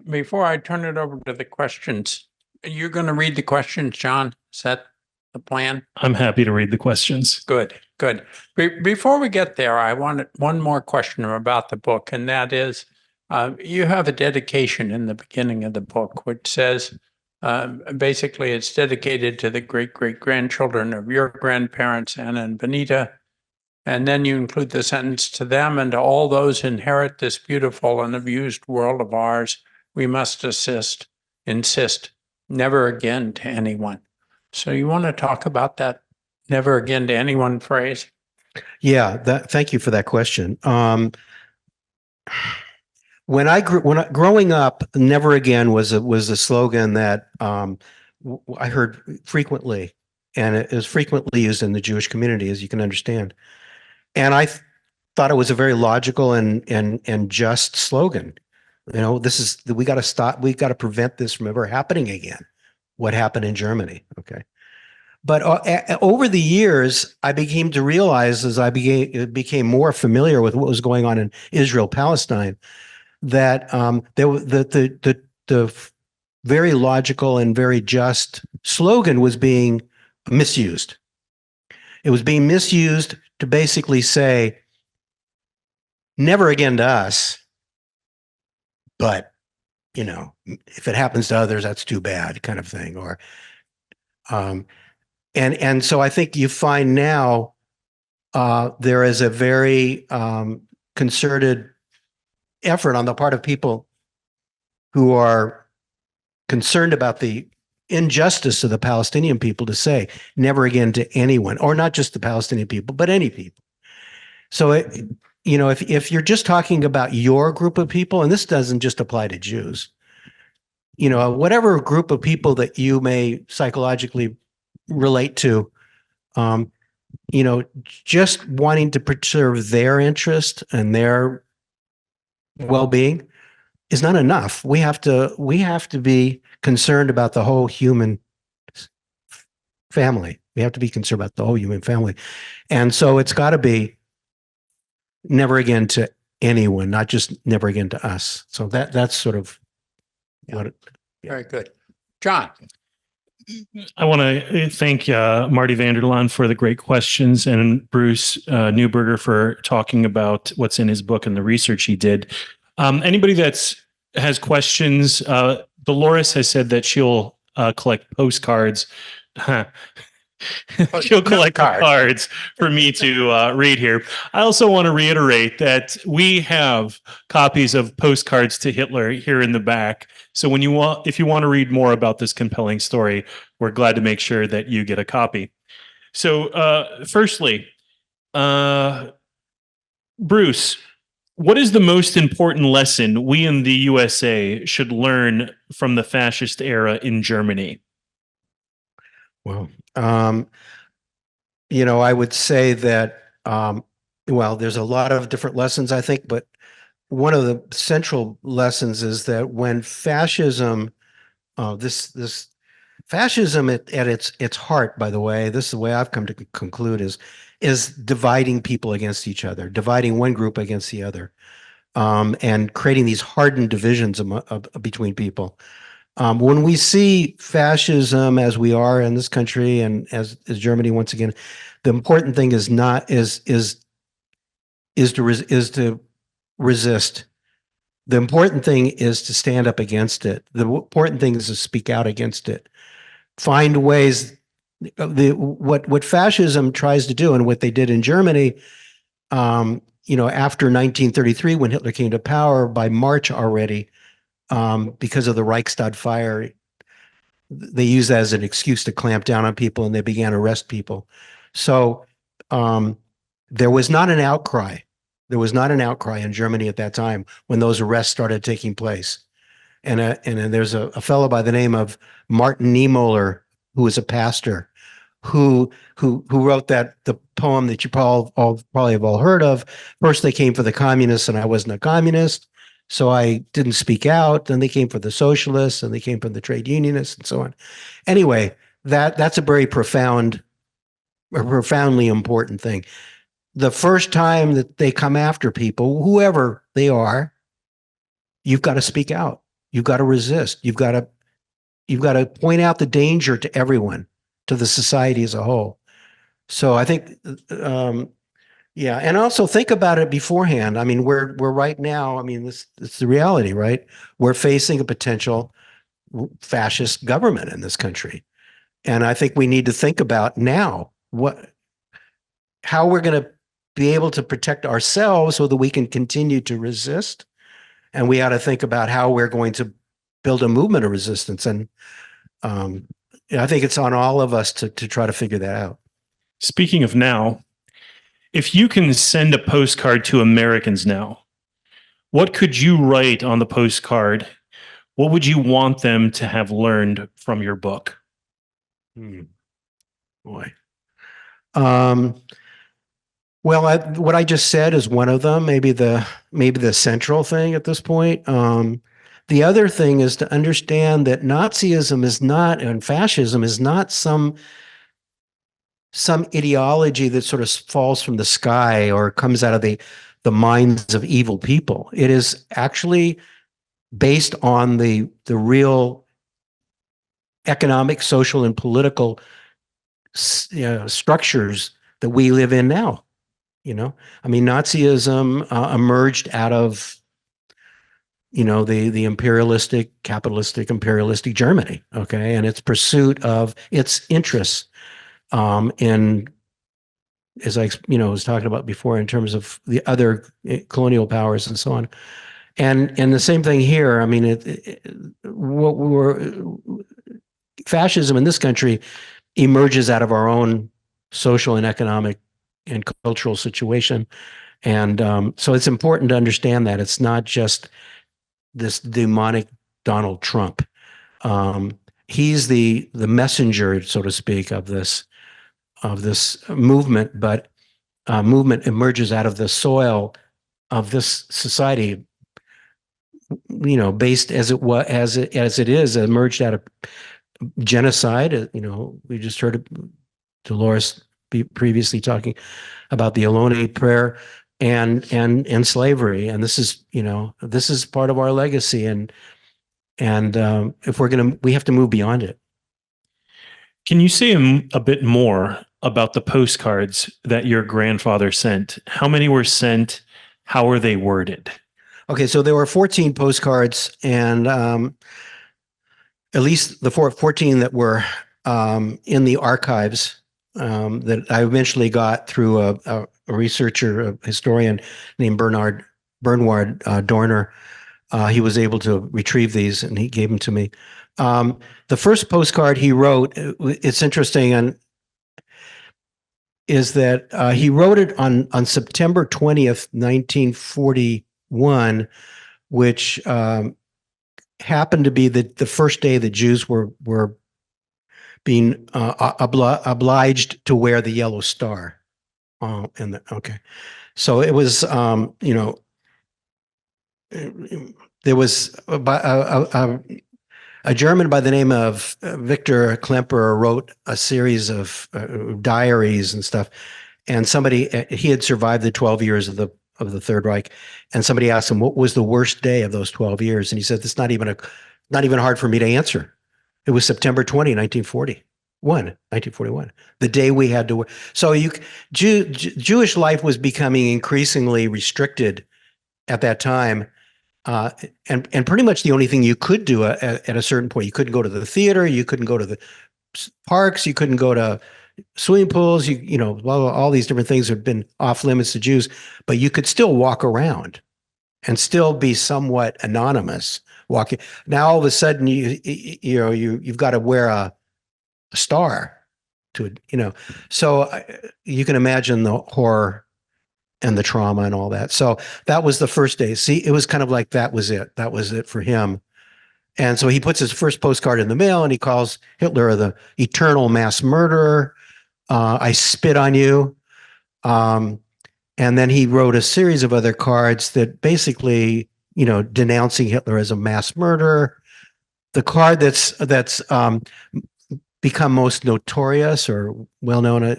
Before I turn it over to the questions, you're going to read the questions, John? Is that the plan? I'm happy to read the questions. Good. Before we get there, I wanted one more question about the book, and that is, you have a dedication in the beginning of the book, which says, basically, it's dedicated to the great-great-grandchildren of your grandparents, Anna and Benita. And then you include the sentence, to them and to all those who inherit this beautiful and abused world of ours, we must insist, never again to anyone. So you want to talk about that never again to anyone phrase? Yeah, thank you for that question. Growing up, never again was a slogan that I heard frequently and it is frequently used in the Jewish community, as you can understand. And I thought it was a very logical and just slogan. You know, we got to stop. We got to prevent this from ever happening again. What happened in Germany? Okay. But over the years, I became to realize as I became more familiar with what was going on in Israel, Palestine, that the very logical and very just slogan was being misused. It was being misused to basically say, never again to us, but, you know, if it happens to others, that's too bad, kind of thing. Or, and so I think you find now there is a very concerted effort on the part of people who are concerned about the injustice of the Palestinian people to say never again to anyone, or not just the Palestinian people, but any people. So, you know, if you're just talking about your group of people, and this doesn't just apply to Jews, you know, whatever group of people that you may psychologically relate to, you know, just wanting to preserve their interest and their well-being is not enough. We have to be concerned about the whole human family. We have to be concerned about the whole human family. And so it's got to be never again to anyone, not just never again to us. So that's sort of what it, Very good. John. I want to thank Marty Vanderlaan for the great questions, and Bruce Neuburger for talking about what's in his book and the research he did. Anybody has questions, Dolores has said that she'll collect postcards. She'll collect cards for me to read here. I also want to reiterate that we have copies of Postcards to Hitler here in the back. So if you want to read more about this compelling story, we're glad to make sure that you get a copy. So firstly, Bruce, what is the most important lesson we in the USA should learn from the fascist era in Germany? well, you know, I would say that, well, there's a lot of different lessons, I think, but one of the central lessons is that when fascism, this fascism at its heart, by the way, this is the way I've come to conclude, is dividing people against each other, dividing one group against the other, and creating these hardened divisions between people. When we see fascism as we are in this country and as Germany once again, the important thing is to resist. The important thing is to stand up against it. The important thing is to speak out against it. Find ways. What fascism tries to do, and what they did in Germany, you know, after 1933, when Hitler came to power, by March already, because of the Reichstag fire, they used that as an excuse to clamp down on people, and they began to arrest people. So there was not an outcry. There was not an outcry in Germany at that time when those arrests started taking place. And there's a fellow by the name of Martin Niemöller, who was a pastor, who wrote the poem that you probably have all heard of. First, they came for the communists, and I wasn't a communist, so I didn't speak out. Then they came for the socialists, and they came for the trade unionists, and so on. Anyway, that's a very profoundly important thing. The first time that they come after people, whoever they are, you've got to speak out. You've got to resist. You've got to point out the danger to everyone, to the society as a whole. So I think, yeah, and also think about it beforehand. I mean, we're right now. I mean, it's the reality, right? We're facing a potential fascist government in this country, and I think we need to think about now how we're going to be able to protect ourselves so that we can continue to resist. And we ought to think about how we're going to build a movement of resistance. And I think it's on all of us to try to figure that out. Speaking of now, if you can send a postcard to Americans now, what could you write on the postcard? What would you want them to have learned from your book? Boy. Well, what I just said is one of them, maybe the central thing at this point. The other thing is to understand that Nazism is not, and fascism is not some ideology that sort of falls from the sky or comes out of the minds of evil people. It is actually based on the real economic, social, and political structures that we live in now. I mean, Nazism emerged out of the capitalistic imperialistic Germany, okay, and its pursuit of its interests in, as I was talking about before, in terms of the other colonial powers and so on, and the same thing here. I mean, fascism in this country emerges out of our own social and economic and cultural situation, and so it's important to understand that it's not just this demonic Donald Trump. He's the messenger, so to speak, of this movement, but movement emerges out of the soil of this society, based as it is emerged out of genocide. We just heard Dolores previously talking about the Ohlone prayer and slavery, and this is part of our legacy, and if we have to move beyond it. Can you say a bit more about the postcards that your grandfather sent? How many were sent? How were they worded? Okay, so there were 14 postcards, and at least the 14 that were in the archives that I eventually got through a researcher, a historian named Bernard Dorner. He was able to retrieve these, and he gave them to me. The first postcard he wrote, it's interesting, and is that he wrote it on September 20th, 1941, which happened to be the first day the Jews were being obliged to wear the yellow star. Okay, so it was there was a German by the name of Victor Klemperer wrote a series of diaries and stuff, and he had survived the 12 years of the Third Reich, and somebody asked him what was the worst day of those 12 years, and he said, "It's not even hard for me to answer. It was September 20, 1941, the day we had to." So Jewish life was becoming increasingly restricted at that time. And pretty much the only thing you could do at a certain point, you couldn't go to the theater, you couldn't go to the parks, you couldn't go to swimming pools, all these different things have been off limits to Jews, but you could still walk around and still be somewhat anonymous walking. Now all of a sudden you've got to wear a star so you can imagine the horror and the trauma and all that. So that was the first day. See, it was kind of like that was it. That was it for him. And so he puts his first postcard in the mail, and he calls Hitler the eternal mass murderer. I spit on you. And then he wrote a series of other cards that basically, denouncing Hitler as a mass murderer. The card that's become most notorious or well-known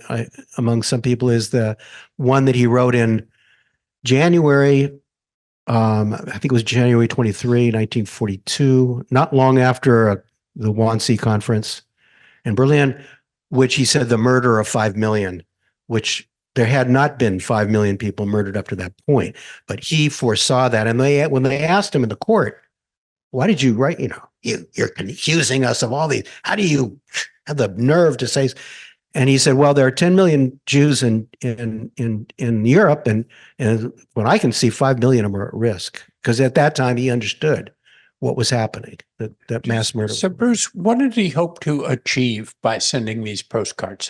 among some people is the one that he wrote in January, I think it was January 23, 1942, not long after the Wannsee Conference in Berlin, which he said the murder of 5 million, which there had not been 5 million people murdered up to that point, but he foresaw that. And when they asked him in the court, why did you write, you're accusing us of all these, how do you have the nerve to say? And he said, well, there are 10 million Jews in Europe, and when I can see 5 million of them are at risk, because at that time he understood what was happening, that mass murder. So Bruce, what did he hope to achieve by sending these postcards?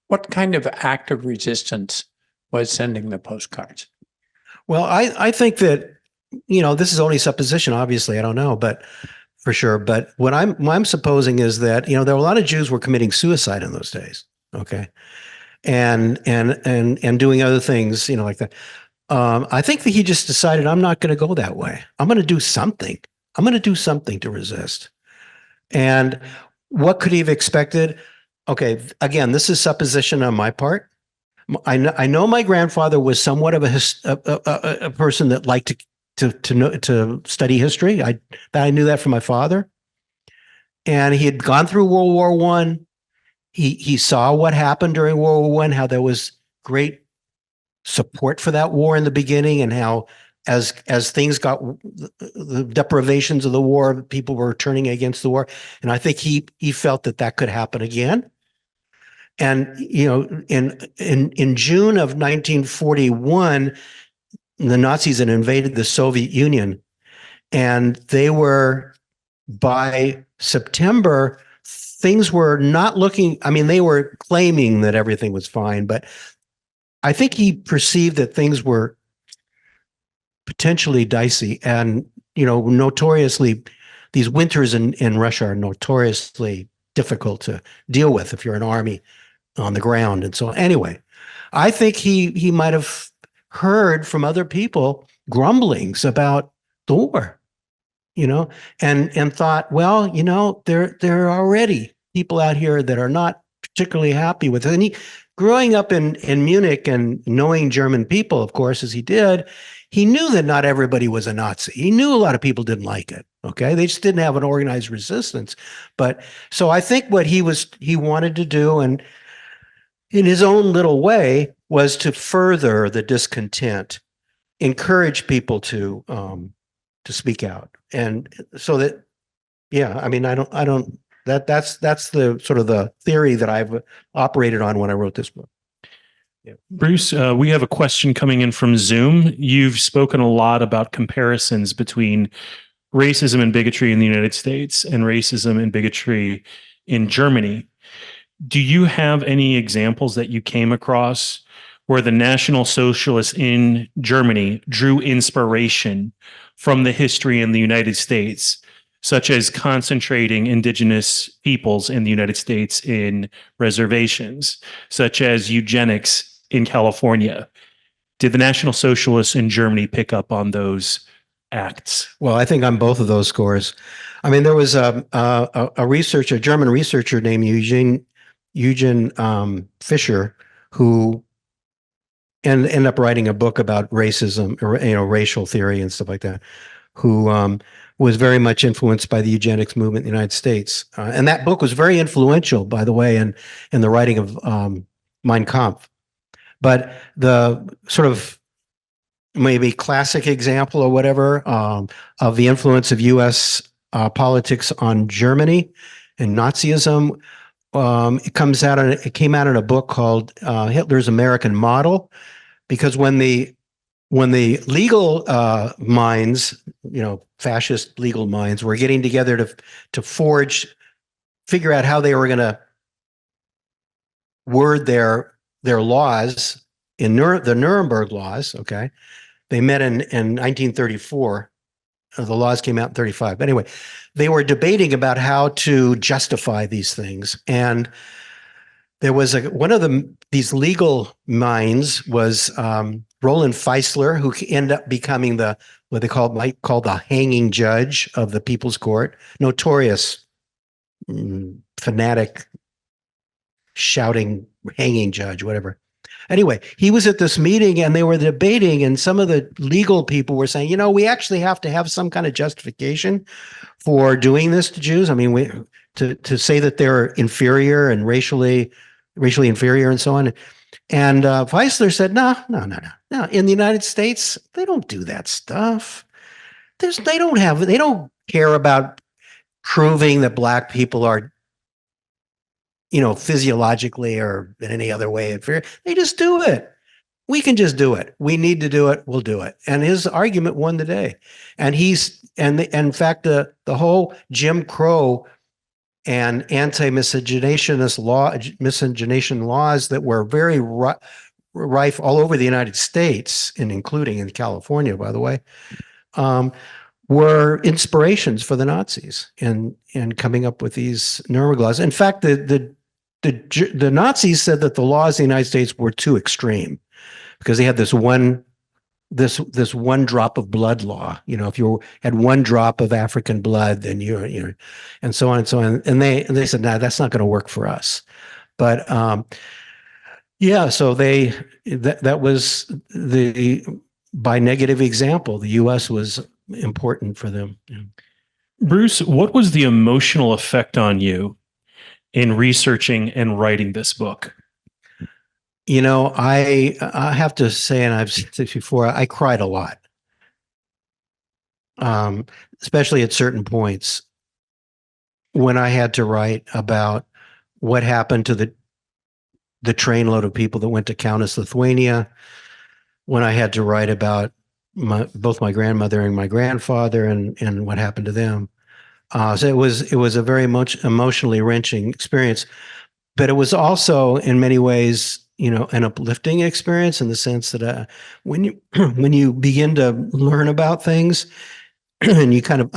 What kind of act of resistance was sending the postcards? Well, I think that, this is only supposition, obviously, I don't know, but for sure. But what I'm supposing is that, there were a lot of Jews were committing suicide in those days. Okay. And doing other things, like that. I think that he just decided, I'm not going to go that way. I'm going to do something. I'm going to do something to resist. And what could he have expected? Okay, again, this is supposition on my part. I know my grandfather was somewhat of a person that liked to study history. I knew that from my father, and he had gone through World War I. He saw what happened during World War I, how there was great support for that war in the beginning, and how as things got the deprivations of the war, people were turning against the war, and I think he felt that could happen again. And in June of 1941, the Nazis had invaded the Soviet Union, and they were, by September, things were not looking. I mean, they were claiming that everything was fine, but I think he perceived that things were potentially dicey. And notoriously, these winters in Russia are notoriously difficult to deal with if you're an army on the ground and so on. Anyway, I think he might have heard from other people grumblings about the war, and thought, well, there are already people out here that are not particularly happy with it. And growing up in Munich and knowing German people, of course, as he did, he knew that not everybody was a Nazi. He knew a lot of people didn't like it. Okay, they just didn't have an organized resistance. But so I think what he wanted to do, and in his own little way, was to further the discontent, encourage people to speak out. And so that, yeah, I mean, that's the sort of the theory that I've operated on when I wrote this book. Yeah. Bruce, we have a question coming in from Zoom. You've spoken a lot about comparisons between racism and bigotry in the United States and racism and bigotry in Germany. Do you have any examples that you came across where the National Socialists in Germany drew inspiration from the history in the United States, such as concentrating indigenous peoples in the United States in reservations, such as eugenics in California? Did the National Socialists in Germany pick up on those acts? Well, I think on both of those scores. I mean, there was a German researcher named Eugen Fischer, who ended up writing a book about racism, racial theory and stuff like that, who was very much influenced by the eugenics movement in the United States. And that book was very influential, by the way, in the writing of Mein Kampf. But the sort of maybe classic example or whatever of the influence of U.S. Politics on Germany and Nazism, it came out in a book called Hitler's American Model, because when the legal minds, fascist legal minds, were getting together to figure out how they were going to word their laws in the Nuremberg laws. Okay, they met in 1934. The laws came out in 35. But anyway, they were debating about how to justify these things. And there was one of these legal minds was Roland Feisler, who ended up becoming what they might call the hanging judge of the People's Court, notorious fanatic, shouting hanging judge, whatever. Anyway, he was at this meeting and they were debating, and some of the legal people were saying, we actually have to have some kind of justification for doing this to Jews. I mean, to say that they're inferior and racially inferior and so on. And Feisler said, no. In the United States, they don't do that stuff. They don't care about proving that Black people are, physiologically or in any other way inferior. They just do it. We can just do it. We need to do it. We'll do it. And his argument won the day. And in fact, the whole Jim Crow and anti-miscegenation laws that were very rife all over the United States, and including in California, by the way, were inspirations for the Nazis in coming up with these Nuremberg laws. In fact, the the Nazis said that the laws in the United States were too extreme because they had this one drop of blood law. If you had one drop of African blood, then you're and so on and so on. And they said, nah, that's not going to work for us. But yeah, so that was by negative example, the U.S. was important for them. Yeah. Bruce, what was the emotional effect on you in researching and writing this book? I have to say, and I've said this before, I cried a lot, especially at certain points when I had to write about what happened to the trainload of people that went to Kaunas, Lithuania, when I had to write about both my grandmother and my grandfather and what happened to them. So it was a very much emotionally wrenching experience, but it was also in many ways, an uplifting experience in the sense that when you begin to learn about things and you kind of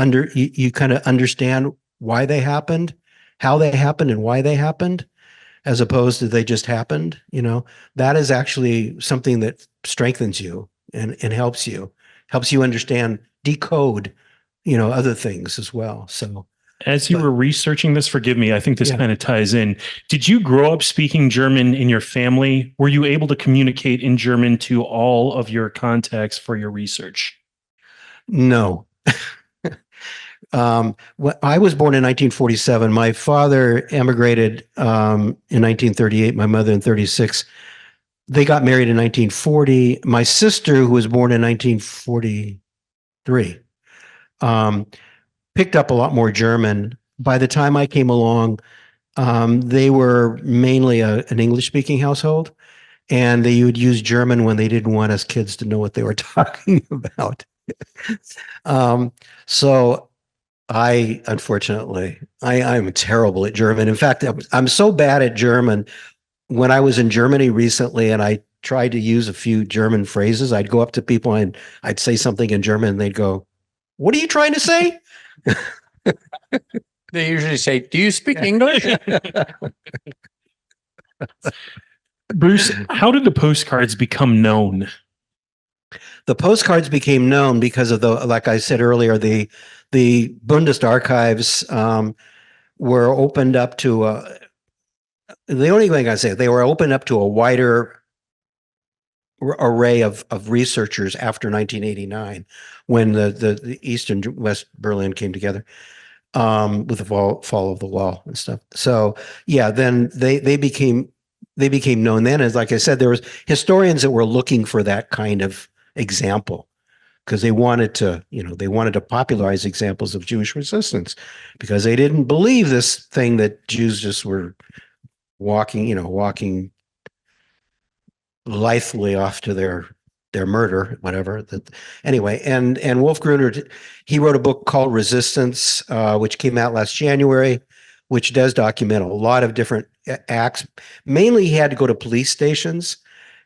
understand why they happened, how they happened, and why they happened, as opposed to they just happened, that is actually something that strengthens you and helps you understand, decode, other things as well. So as you were researching this, forgive me, I think this kind of ties in. Did you grow up speaking German in your family? Were you able to communicate in German to all of your contacts for your research? No. I was born in 1947. My father emigrated in 1938, my mother in 36. They got married in 1940. My sister, who was born in 1943, picked up a lot more German. By the time I came along, they were mainly an English-speaking household, and they would use German when they didn't want us kids to know what they were talking about. So unfortunately, I'm terrible at German. In fact, I'm so bad at German. When I was in Germany recently and I tried to use a few German phrases, I'd go up to people and I'd say something in German and they'd go, "What are you trying to say?" They usually say, "Do you speak English?" Bruce, how did the postcards become known? The postcards became known because of like I said earlier, the Bundesarchives were opened up to the only thing I say, they were opened up to a wider array of researchers after 1989, when the East and West Berlin came together with the fall of the wall and stuff. So yeah, then they became known then. As like I said, there was historians that were looking for that kind of example because they wanted to popularize examples of Jewish resistance because they didn't believe this thing that Jews just were walking lithely off to their murder, whatever. Anyway, and Wolf Gruner, he wrote a book called Resistance, which came out last January, which does document a lot of different acts. Mainly, he had to go to police stations,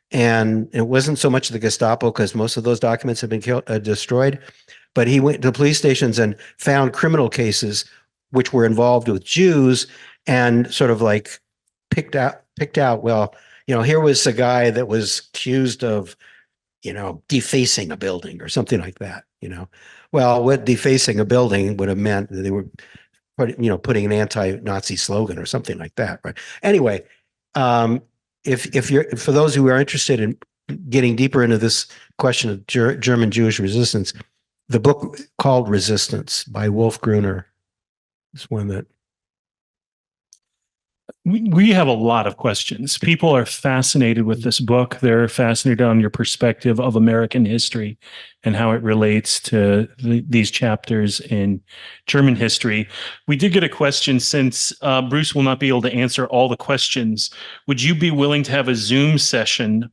and it wasn't so much the Gestapo because most of those documents have been destroyed. But he went to police stations and found criminal cases which were involved with Jews, and sort of like picked out. Well, here was a guy that was accused of, defacing a building or something like that. Well, what defacing a building would have meant, they were putting an anti-Nazi slogan or something like that, right? Anyway, if you're, for those who are interested in getting deeper into this question of German Jewish resistance, the book called Resistance by Wolf Gruner is one that. We have a lot of questions. People are fascinated with this book. They're fascinated on your perspective of American history and how it relates to these chapters in German history. We did get a question, since Bruce will not be able to answer all the questions. Would you be willing to have a Zoom session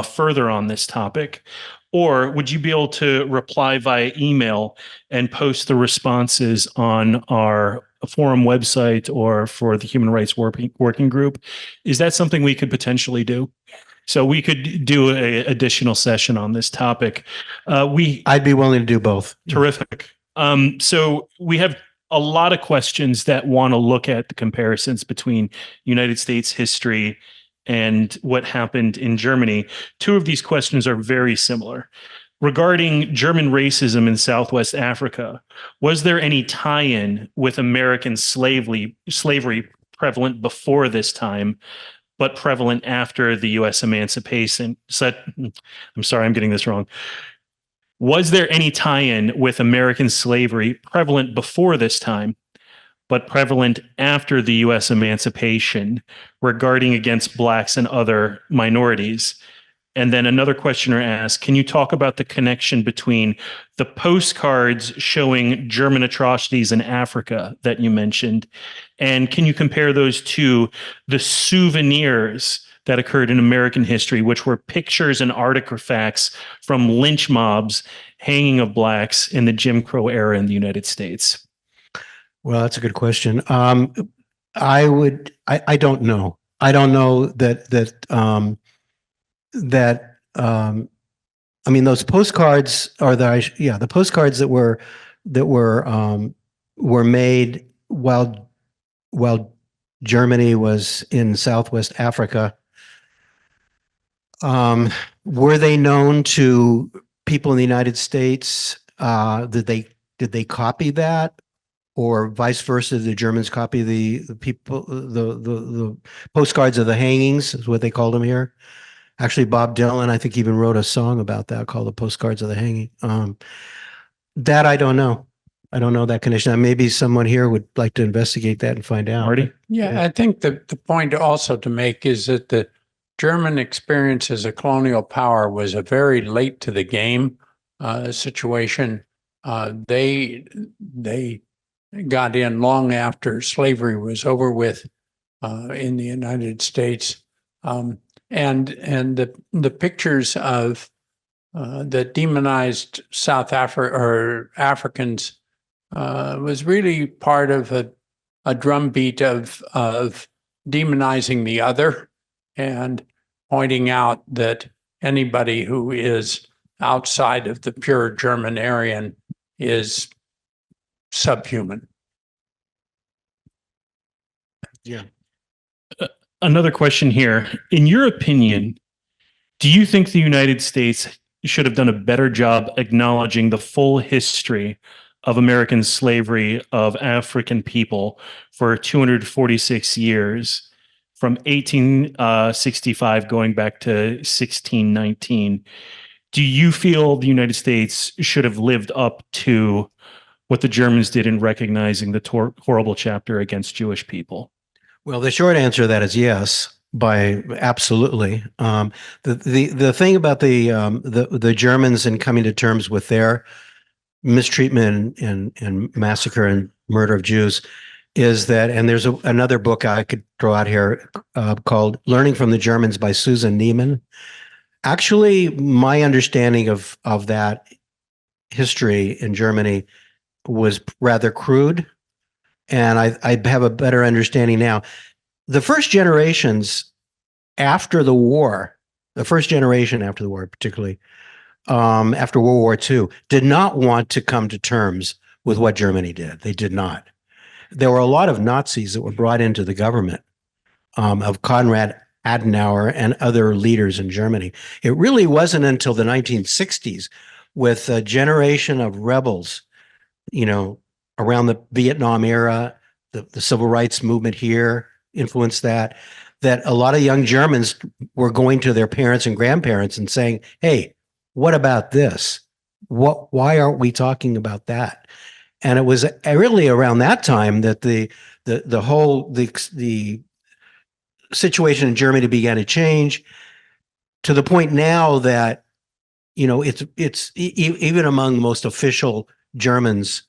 further on this topic? Or would you be able to reply via email and post the responses on our forum website or for the Human Rights Working Group? Is that something we could potentially do? So we could do an additional session on this topic. I'd be willing to do both. Terrific. So we have a lot of questions that want to look at the comparisons between United States history and what happened in Germany. Two of these questions are very similar. Regarding German racism in Southwest Africa, was there any tie-in with American slavery prevalent before this time, but prevalent after the U.S. emancipation? I'm sorry, I'm getting this wrong. Was there any tie-in with American slavery prevalent before this time, but prevalent after the U.S. emancipation regarding against Blacks and other minorities? And then another questioner asked, can you talk about the connection between the postcards showing German atrocities in Africa that you mentioned? And can you compare those to the souvenirs that occurred in American history, which were pictures and artifacts from lynch mobs, hanging of Blacks in the Jim Crow era in the United States? Well, that's a good question. I don't know. I don't know I mean, those postcards are the postcards that were made while Germany was in Southwest Africa. Were they known to people in the United States? Did they copy that, or vice versa? The Germans copy the postcards of the hangings, is what they called them here. Actually, Bob Dylan, I think, even wrote a song about that called "The Postcards of the Hanging." That I don't know. I don't know that connection. Maybe someone here would like to investigate that and find out. Marty? Yeah, I think the point also to make is that the German experience as a colonial power was a very late to the game situation. They got in long after slavery was over with in the United States, and the pictures of the demonized South Africa or Africans was really part of a drumbeat of demonizing the other and pointing out that anybody who is outside of the pure German Aryan is subhuman. Yeah. Another question here. In your opinion, do you think the United States should have done a better job acknowledging the full history of American slavery of African people for 246 years, from 1865 going back to 1619? Do you feel the United States should have lived up to what the Germans did in recognizing the horrible chapter against Jewish people? Well, the short answer to that is yes, by absolutely. The thing about the Germans and coming to terms with their mistreatment and massacre and murder of Jews is that, and there's another book I could throw out here called "Learning from the Germans" by Susan Neiman. Actually, my understanding of that history in Germany was rather crude, and I have a better understanding now. The first generations after the war, particularly after World War II, did not want to come to terms with what Germany did. They did not. There were a lot of Nazis that were brought into the government of Konrad Adenauer and other leaders in Germany. It really wasn't until the 1960s, with a generation of rebels, around the Vietnam era, the civil rights movement here influenced that a lot of young Germans were going to their parents and grandparents and saying, "Hey, what about this? Why aren't we talking about that?" And it was really around that time that the situation in Germany began to change, to the point now that it's even among the most official Germans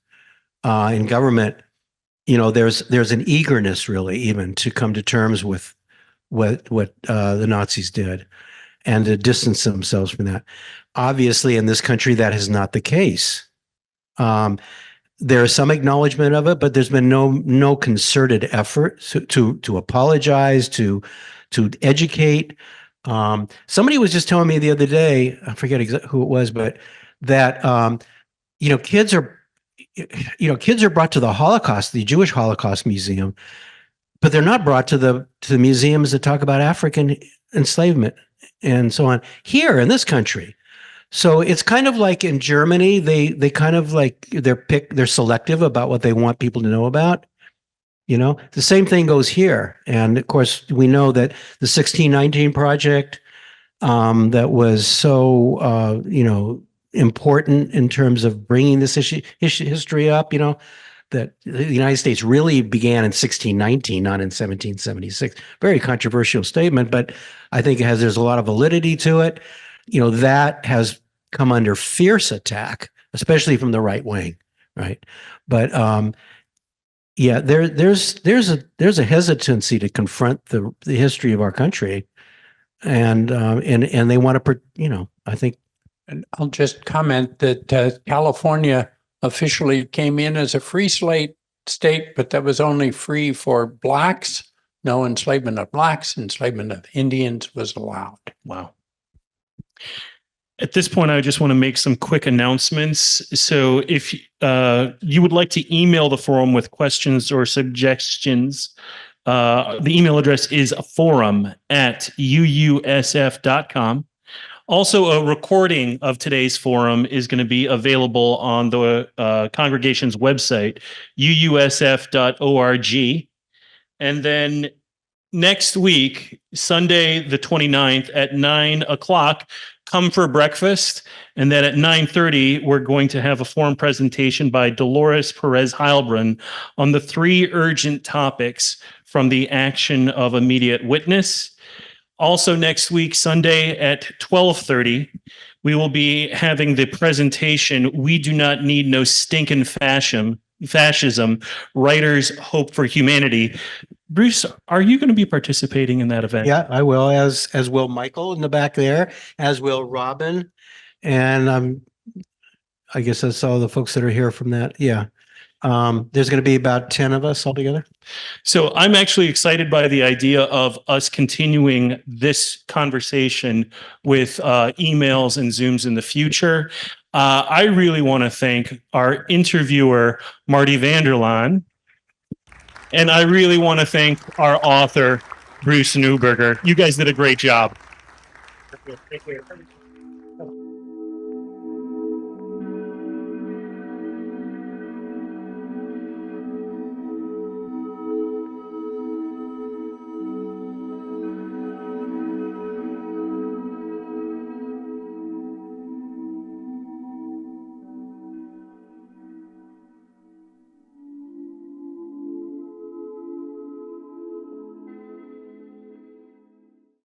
in government, there's an eagerness really even to come to terms with what the Nazis did and to distance themselves from that. Obviously, in this country, that is not the case. There is some acknowledgement of it, but there's been no concerted effort to apologize, to educate. Somebody was just telling me the other day, I forget exactly who it was, but that kids are kids are brought to the Holocaust, the Jewish Holocaust Museum, but they're not brought to the museums that talk about African enslavement and so on here in this country. So it's kind of like in Germany, they kind of like they're selective about what they want people to know about. The same thing goes here. And of course, we know that the 1619 Project, that was so, important in terms of bringing this history up, that the United States really began in 1619, not in 1776. Very controversial statement, but I think there's a lot of validity to it. That has come under fierce attack, especially from the right wing, right? But there's a hesitancy to confront the history of our country, and they want to, I think. And I'll just comment that California officially came in as a free state, but that was only free for blacks. No enslavement of blacks, enslavement of Indians was allowed. Wow. At this point, I just want to make some quick announcements. So if you would like to email the forum with questions or suggestions, the email address is forum@uusf.com. Also, a recording of today's forum is going to be available on the congregation's website, uusf.org. And then next week, Sunday, the 29th at 9 o'clock, come for breakfast. And then at 9:30, we're going to have a forum presentation by Dolores Perez Heilbrunn on the 3 urgent topics from the action of immediate witness. Also next week, Sunday at 12:30, we will be having the presentation, We Do Not Need No Stinkin' Fascism, Writers' Hope for Humanity. Bruce, are you going to be participating in that event? Yeah, I will, as will Michael in the back there, as will Robin. And I guess that's all the folks that are here from that. Yeah. There's going to be about 10 of us altogether. So I'm actually excited by the idea of us continuing this conversation with emails and Zooms in the future. I really want to thank our interviewer, Marty Vanderlaan. And I really want to thank our author, Bruce Neuburger. You guys did a great job. Thank you.